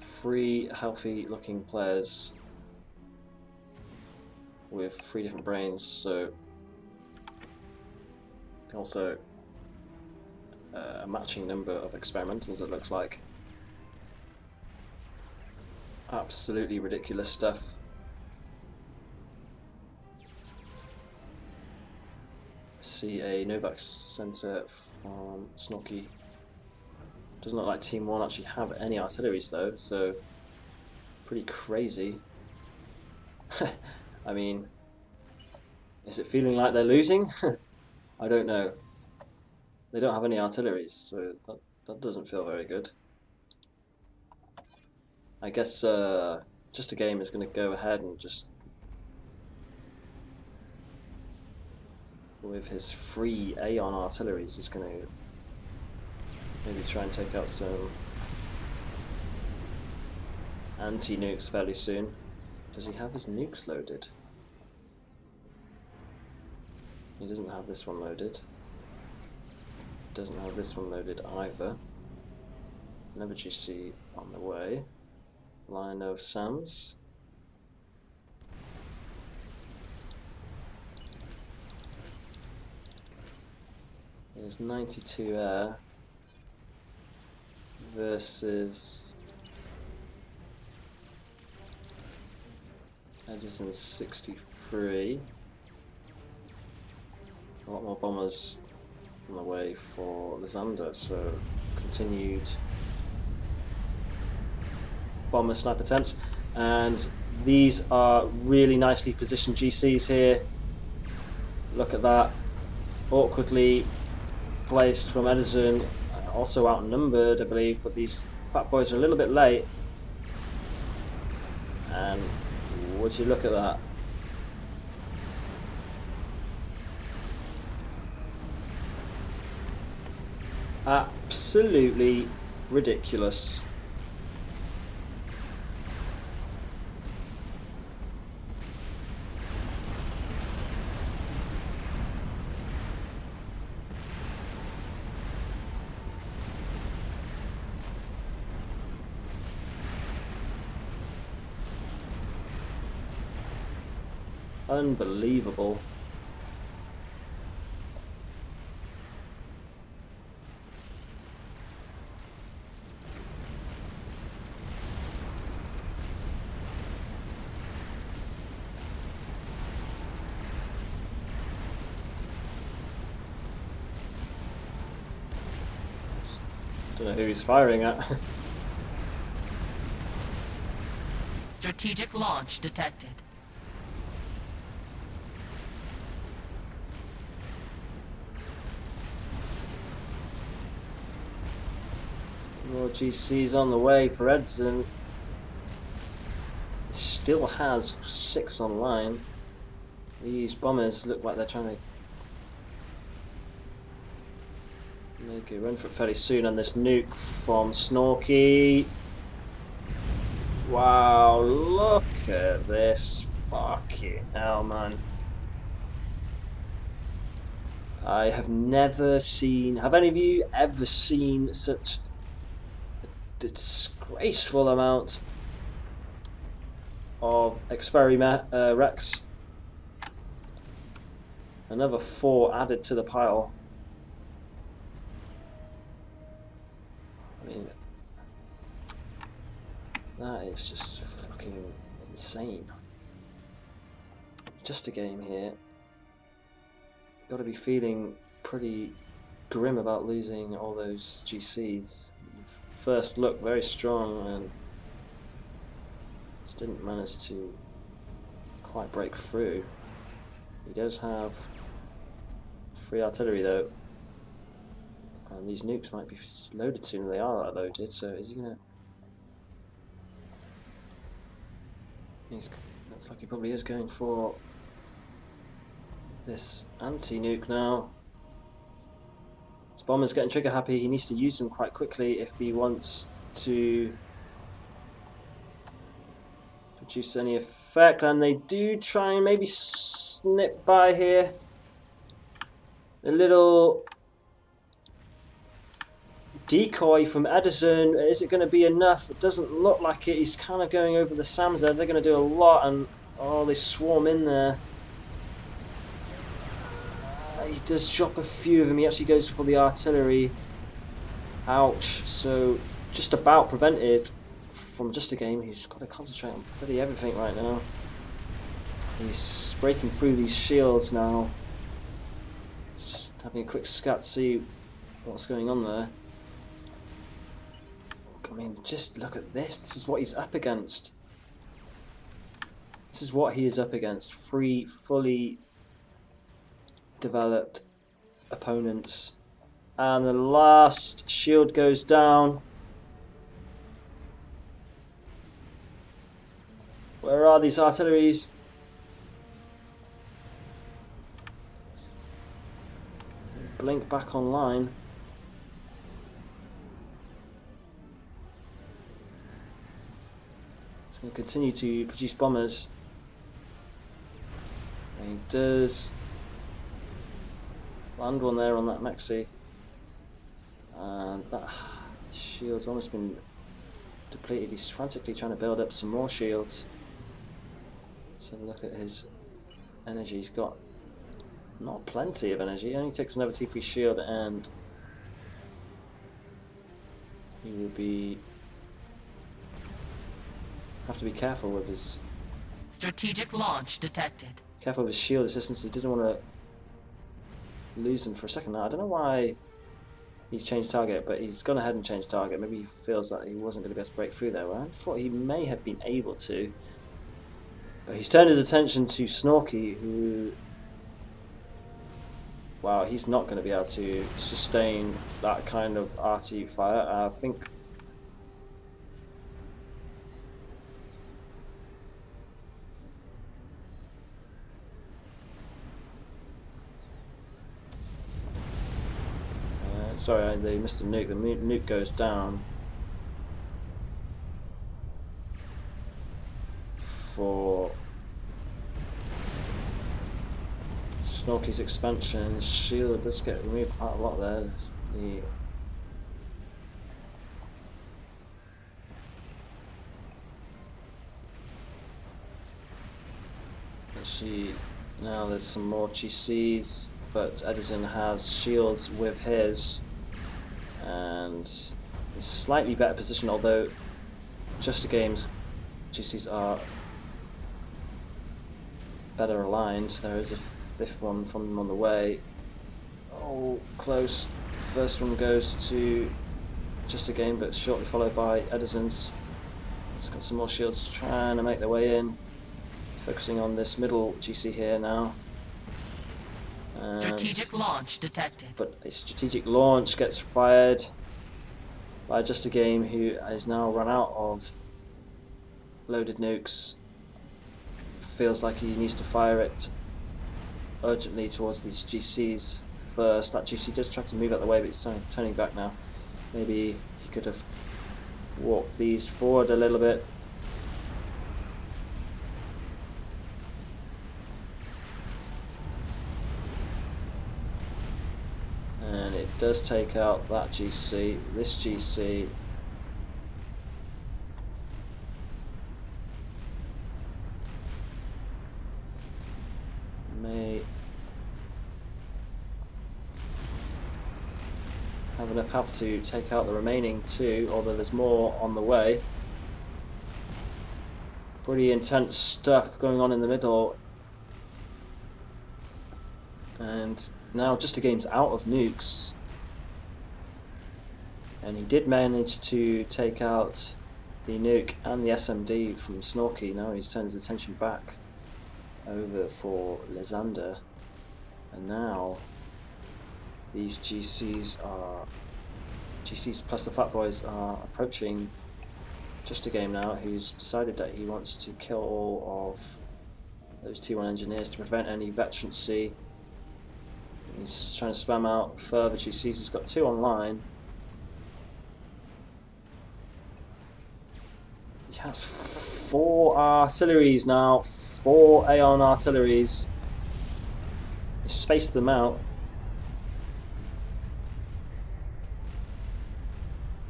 3 healthy looking players with 3 different brains, so also a matching number of experimentals, it looks like. Absolutely ridiculous stuff. See a Novak Center from Snorky. Doesn't look like Team 1 actually have any artilleries though, so pretty crazy. I mean, is it feeling like they're losing? I don't know. They don't have any artilleries, so that doesn't feel very good. I guess Just a Game is going to go ahead and just, with his free Aeon artilleries, he's going to maybe try and take out some anti-nukes fairly soon. Does he have his nukes loaded? He doesn't have this one loaded. Doesn't have this one loaded either. Another GC on the way. Line of SAMs. There's 92 air versus Edison's 63. A lot more bombers on the way for Lysander, so continued bomber sniper attempts, and these are really nicely positioned GCs here. Look at that, awkwardly placed from Edison, also outnumbered I believe, but these fat boys are a little bit late. And would you look at that? Absolutely ridiculous. Unbelievable. Don't know who he's firing at. Strategic launch detected. More GC's on the way for Edson. He still has 6 online. These bombers look like they're trying to make a run for it fairly soon, and this nuke from Snorky. Wow, look at this. Fucking hell, man. I have never seen, have any of you ever seen such a disgraceful amount of experiment Rex? Another 4 added to the pile. I mean, that is just fucking insane. Just a game here. Got to be feeling pretty grim about losing all those GCs. First look very strong and just didn't manage to quite break through. He does have free artillery though, and these nukes might be loaded soon. They are loaded, so is he gonna? Looks like he probably is going for this anti-nuke now. This bomber's getting trigger happy. He needs to use them quite quickly if he wants to produce any effect, and they do try and maybe snip by here. A little decoy from Edison. Is it going to be enough? It doesn't look like it. He's kind of going over the SAMs there. They're going to do a lot, and oh, they swarm in there. He does drop a few of them. He actually goes for the artillery. Ouch. So just about prevented from just a game. He's got to concentrate on bloody everything right now. He's breaking through these shields now. He's just having a quick scat to see what's going on there. I mean, just look at this. This is what he's up against. This is what he is up against. 3 fully developed opponents, and the last shield goes down. Where are these artilleries? Blink back online. It's going to continue to produce bombers, and he does land one there on that Maxi, and that shield's almost been depleted. He's frantically trying to build up some more shields. Let's have a look at his energy. He's got not plenty of energy. He only takes another T3 shield, and he will be have to be careful with his Strategic launch detected. careful with his shield assistance. He doesn't want to lose them for a second now. I don't know why he's changed target, but he's gone ahead and changed target. Maybe he feels that he wasn't going to be able to break through there. Well, I thought he may have been able to. But he's turned his attention to Snorky, who... Wow, he's not going to be able to sustain that kind of arty fire. I think... sorry, they missed a nuke. The nuke goes down for Snorky's expansion. His shield does get removed quite a lot there. Now there's some more GCs, but Edison has shields with his, and is slightly better positioned, although Just a Game's GCs are better aligned. There is a fifth one from them on the way. Oh, close. First one goes to Just a Game, but shortly followed by Edison's. It's got some more shields trying to make their way in. Focusing on this middle GC here now. Strategic launch detected. But a strategic launch gets fired by Just a Game, who has now run out of loaded nukes. Feels like he needs to fire it urgently towards these GCs first. That GC just tried to move out the way, but he's turning back now. Maybe he could have walked these forward a little bit. And it does take out that GC. This GC may have enough health to take out the remaining two, although there's more on the way. Pretty intense stuff going on in the middle. And now Just a Game's out of nukes, and he did manage to take out the nuke and the SMD from Snorky. Now he's turned his attention back over for Lysander, and now these GCs plus the Fat Boys are approaching Just a Game now, who's decided that he wants to kill all of those T1 engineers to prevent any veterancy. He's trying to spam out further GCs. He's got two online. He has 4 artilleries now. 4 Aeon artilleries. He spaced them out.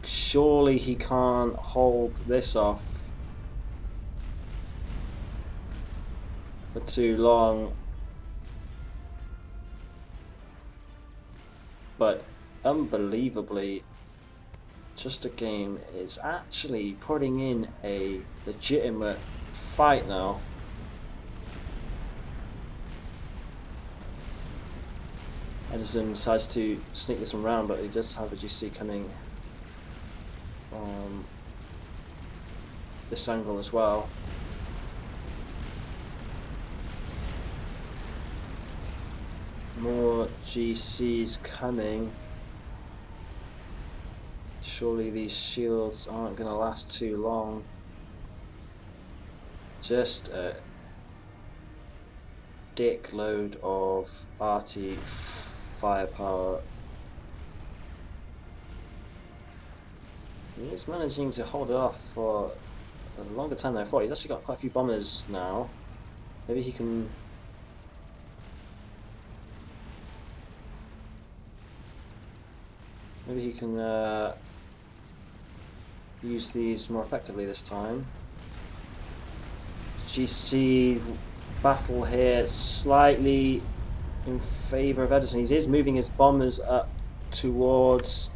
Surely he can't hold this off for too long. But unbelievably, Just a Game is actually putting in a legitimate fight now. Edison decides to sneak this one round, but he does have a GC coming from this angle as well. More GCs coming. Surely these shields aren't going to last too long. Just a dick load of arty firepower. He is managing to hold it off for a longer time than I thought. He's actually got quite a few bombers now. Maybe he can... Maybe he can use these more effectively this time. GC battle here slightly in favour of Edison. He is moving his bombers up towards...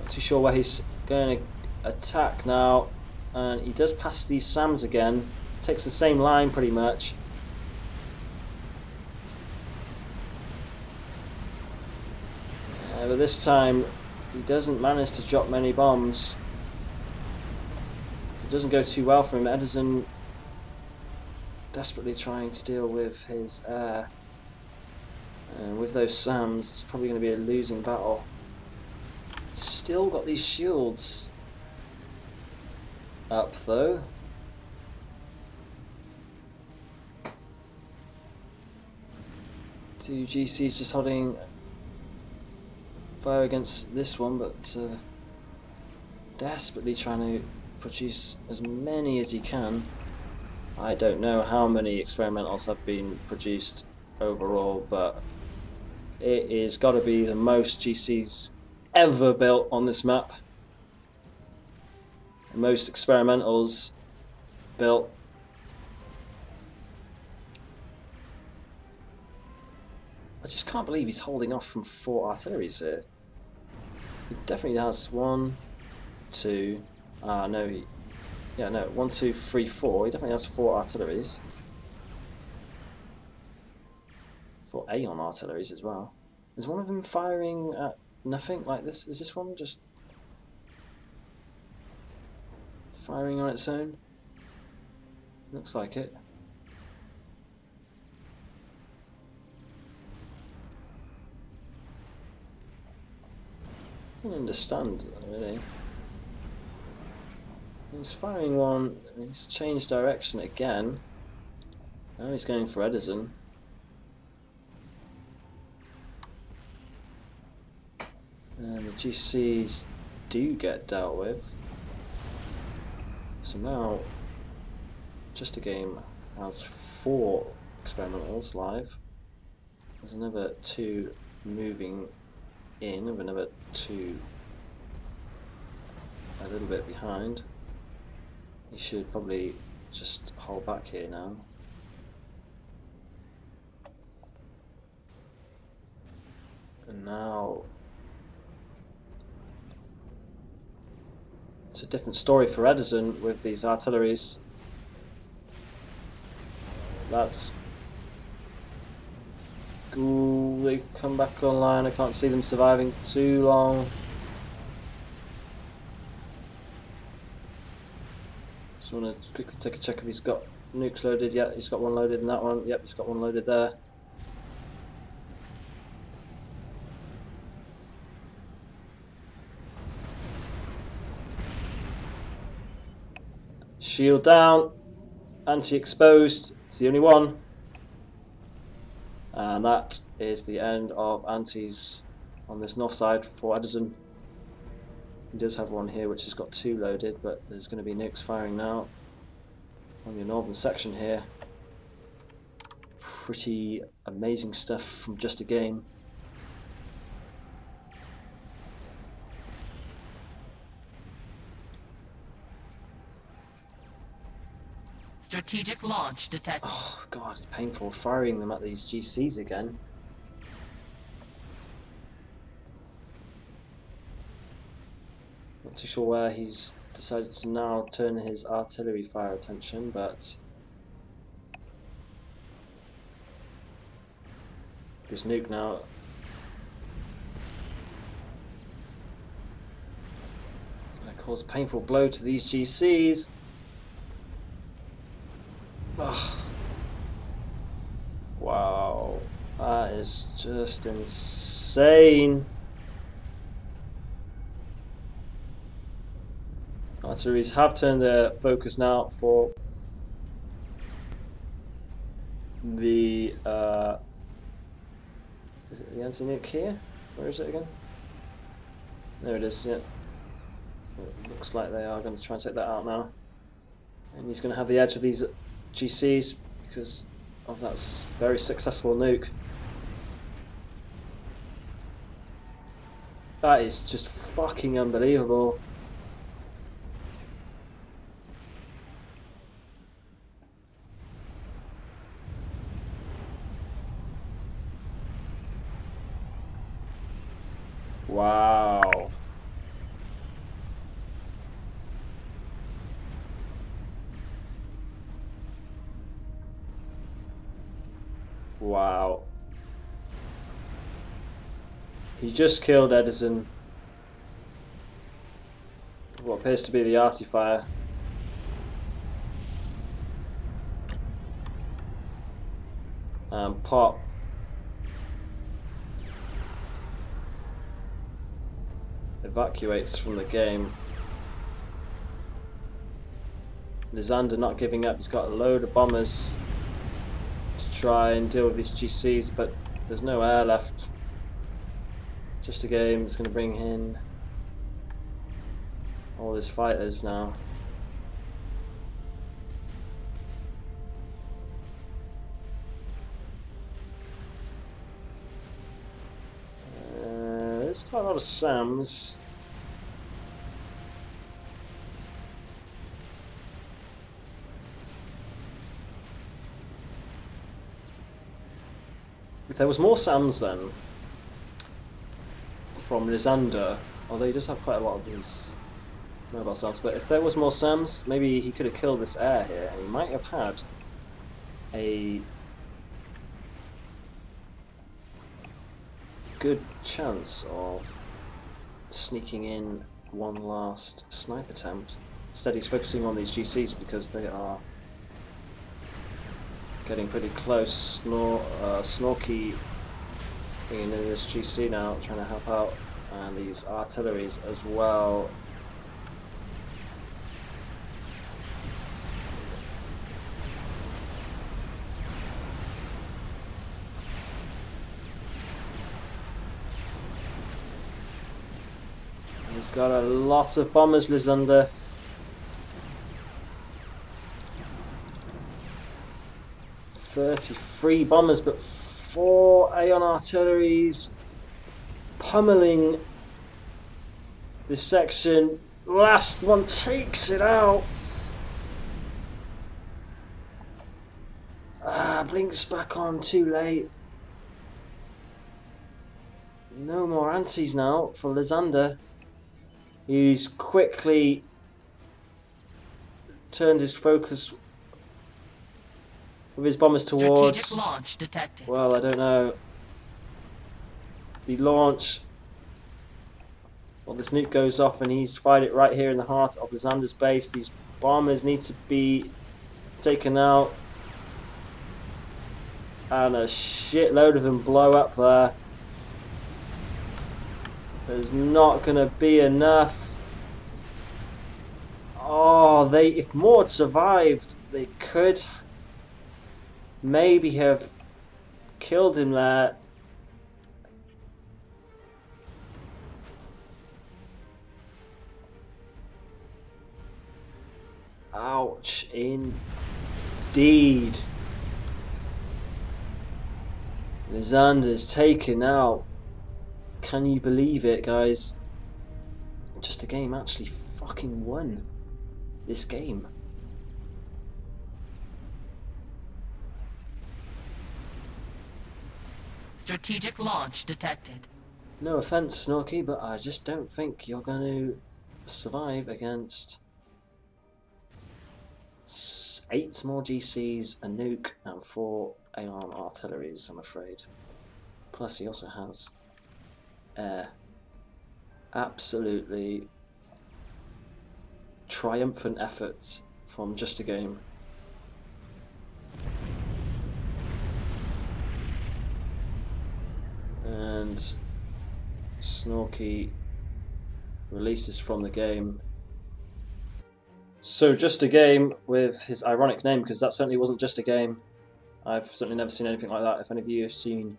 Not too sure where he's going to attack now. And he does pass these SAMs again. Takes the same line pretty much. But this time he doesn't manage to drop many bombs. So it doesn't go too well for him. Edison desperately trying to deal with his air. And with those SAMs, it's probably going to be a losing battle. Still got these shields up though. Two GCs just holding fire against this one, but desperately trying to produce as many as he can. I don't know how many experimentals have been produced overall, but it is got to be the most GCs ever built on this map. The most experimentals built. I just can't believe he's holding off from 4 artilleries here. He definitely has 1, 2. No, yeah, no, 1, 2, 3, 4. He definitely has 4 artilleries. 4 Aeon artilleries as well. Is one of them firing at nothing like this? Is this one just firing on its own? Looks like it. I don't understand, really. He's firing one, he's changed direction again. Now he's going for Edison. And the GCs do get dealt with. So now, Just a Game has 4 experimentals live. There's another 2 moving in, with another 2 a little bit behind. He should probably just hold back here now. And now it's a different story for Edison with these artilleries. That's cool. They come back online. I can't see them surviving too long. Just want to quickly take a check if he's got nukes loaded. Yeah, he's got one loaded in that one. Yep, he's got one loaded there. Shield down. Anti-exposed. It's the only one. And that is the end of antis on this north side for Edison. He does have one here which has got 2 loaded, but there's going to be nukes firing now on your northern section here. Pretty amazing stuff from Just a Game. Strategic launch detected. Oh god, it's painful firing them at these GCs again. Not too sure where he's decided to now turn his artillery fire attention, but this nuke now going to cause a painful blow to these GCs. Ugh. Wow, that is just insane. Artilleries have turned their focus now for the is it the anti-nuke here? Where is it again? There it is, yeah. It looks like they are going to try and take that out now. And he's going to have the edge of these GCs because of that very successful nuke. That is just fucking unbelievable. Wow. Wow. He just killed Edison. What appears to be the Artifier. And Pop evacuates from the game. Lysander not giving up. He's got a load of bombers to try and deal with these GCs, but there's no air left. Just a game that's going to bring in all his fighters now. There's quite a lot of SAMs. If there was more SAMs then from Lysander, although he does have quite a lot of these mobile SAMs, but if there was more SAMs, maybe he could have killed this air here, and he might have had a good chance of sneaking in one last snipe attempt. Instead he's focusing on these GCs because they are getting pretty close. Snorky bringing in this GC now, trying to help out, and these artilleries as well. He's got a lot of bombers, Lysander. "33 bombers, but 4 Aeon artilleries pummeling this section. Last one takes it out. Blinks back on too late. No more antis now for Lysander. He's quickly turned his focus with his bombers towards... Strategic launch detected. Well, I don't know. The launch... Well, this nuke goes off and he's fired it right here in the heart of Lysander's base. These bombers need to be taken out. And a shitload of them blow up there. There's not going to be enough. Oh, if Maud survived, they could maybe have killed him there. Ouch, indeed. Lysander's taken out. Can you believe it, guys? Just a game actually fucking won this game. Strategic launch detected. No offense, Snorky, but I just don't think you're going to survive against 8 more GCs, a nuke, and 4 Aeon artilleries, I'm afraid. Plus he also has air. Absolutely triumphant effort from Just a Game. And Snorky releases from the game. So Just a Game, with his ironic name, because that certainly wasn't just a game. I've certainly never seen anything like that. If any of you have seen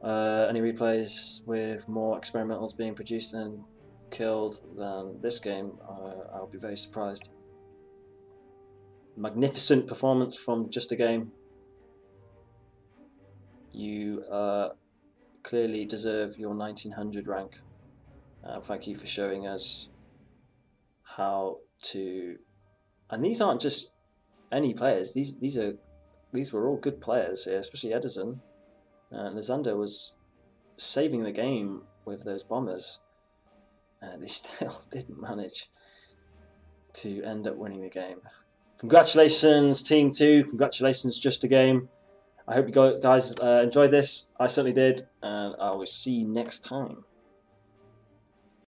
any replays with more experimentals being produced and killed than this game, I'll be very surprised. Magnificent performance from Just a Game. You clearly deserve your 1900 rank. Thank you for showing us how to... And these aren't just any players. These were all good players here, especially Edison. Lysander was saving the game with those bombers. They still didn't manage to end up winning the game. Congratulations, Team 2. Congratulations, Just a Game. I hope you guys enjoyed this. I certainly did, and I will see you next time.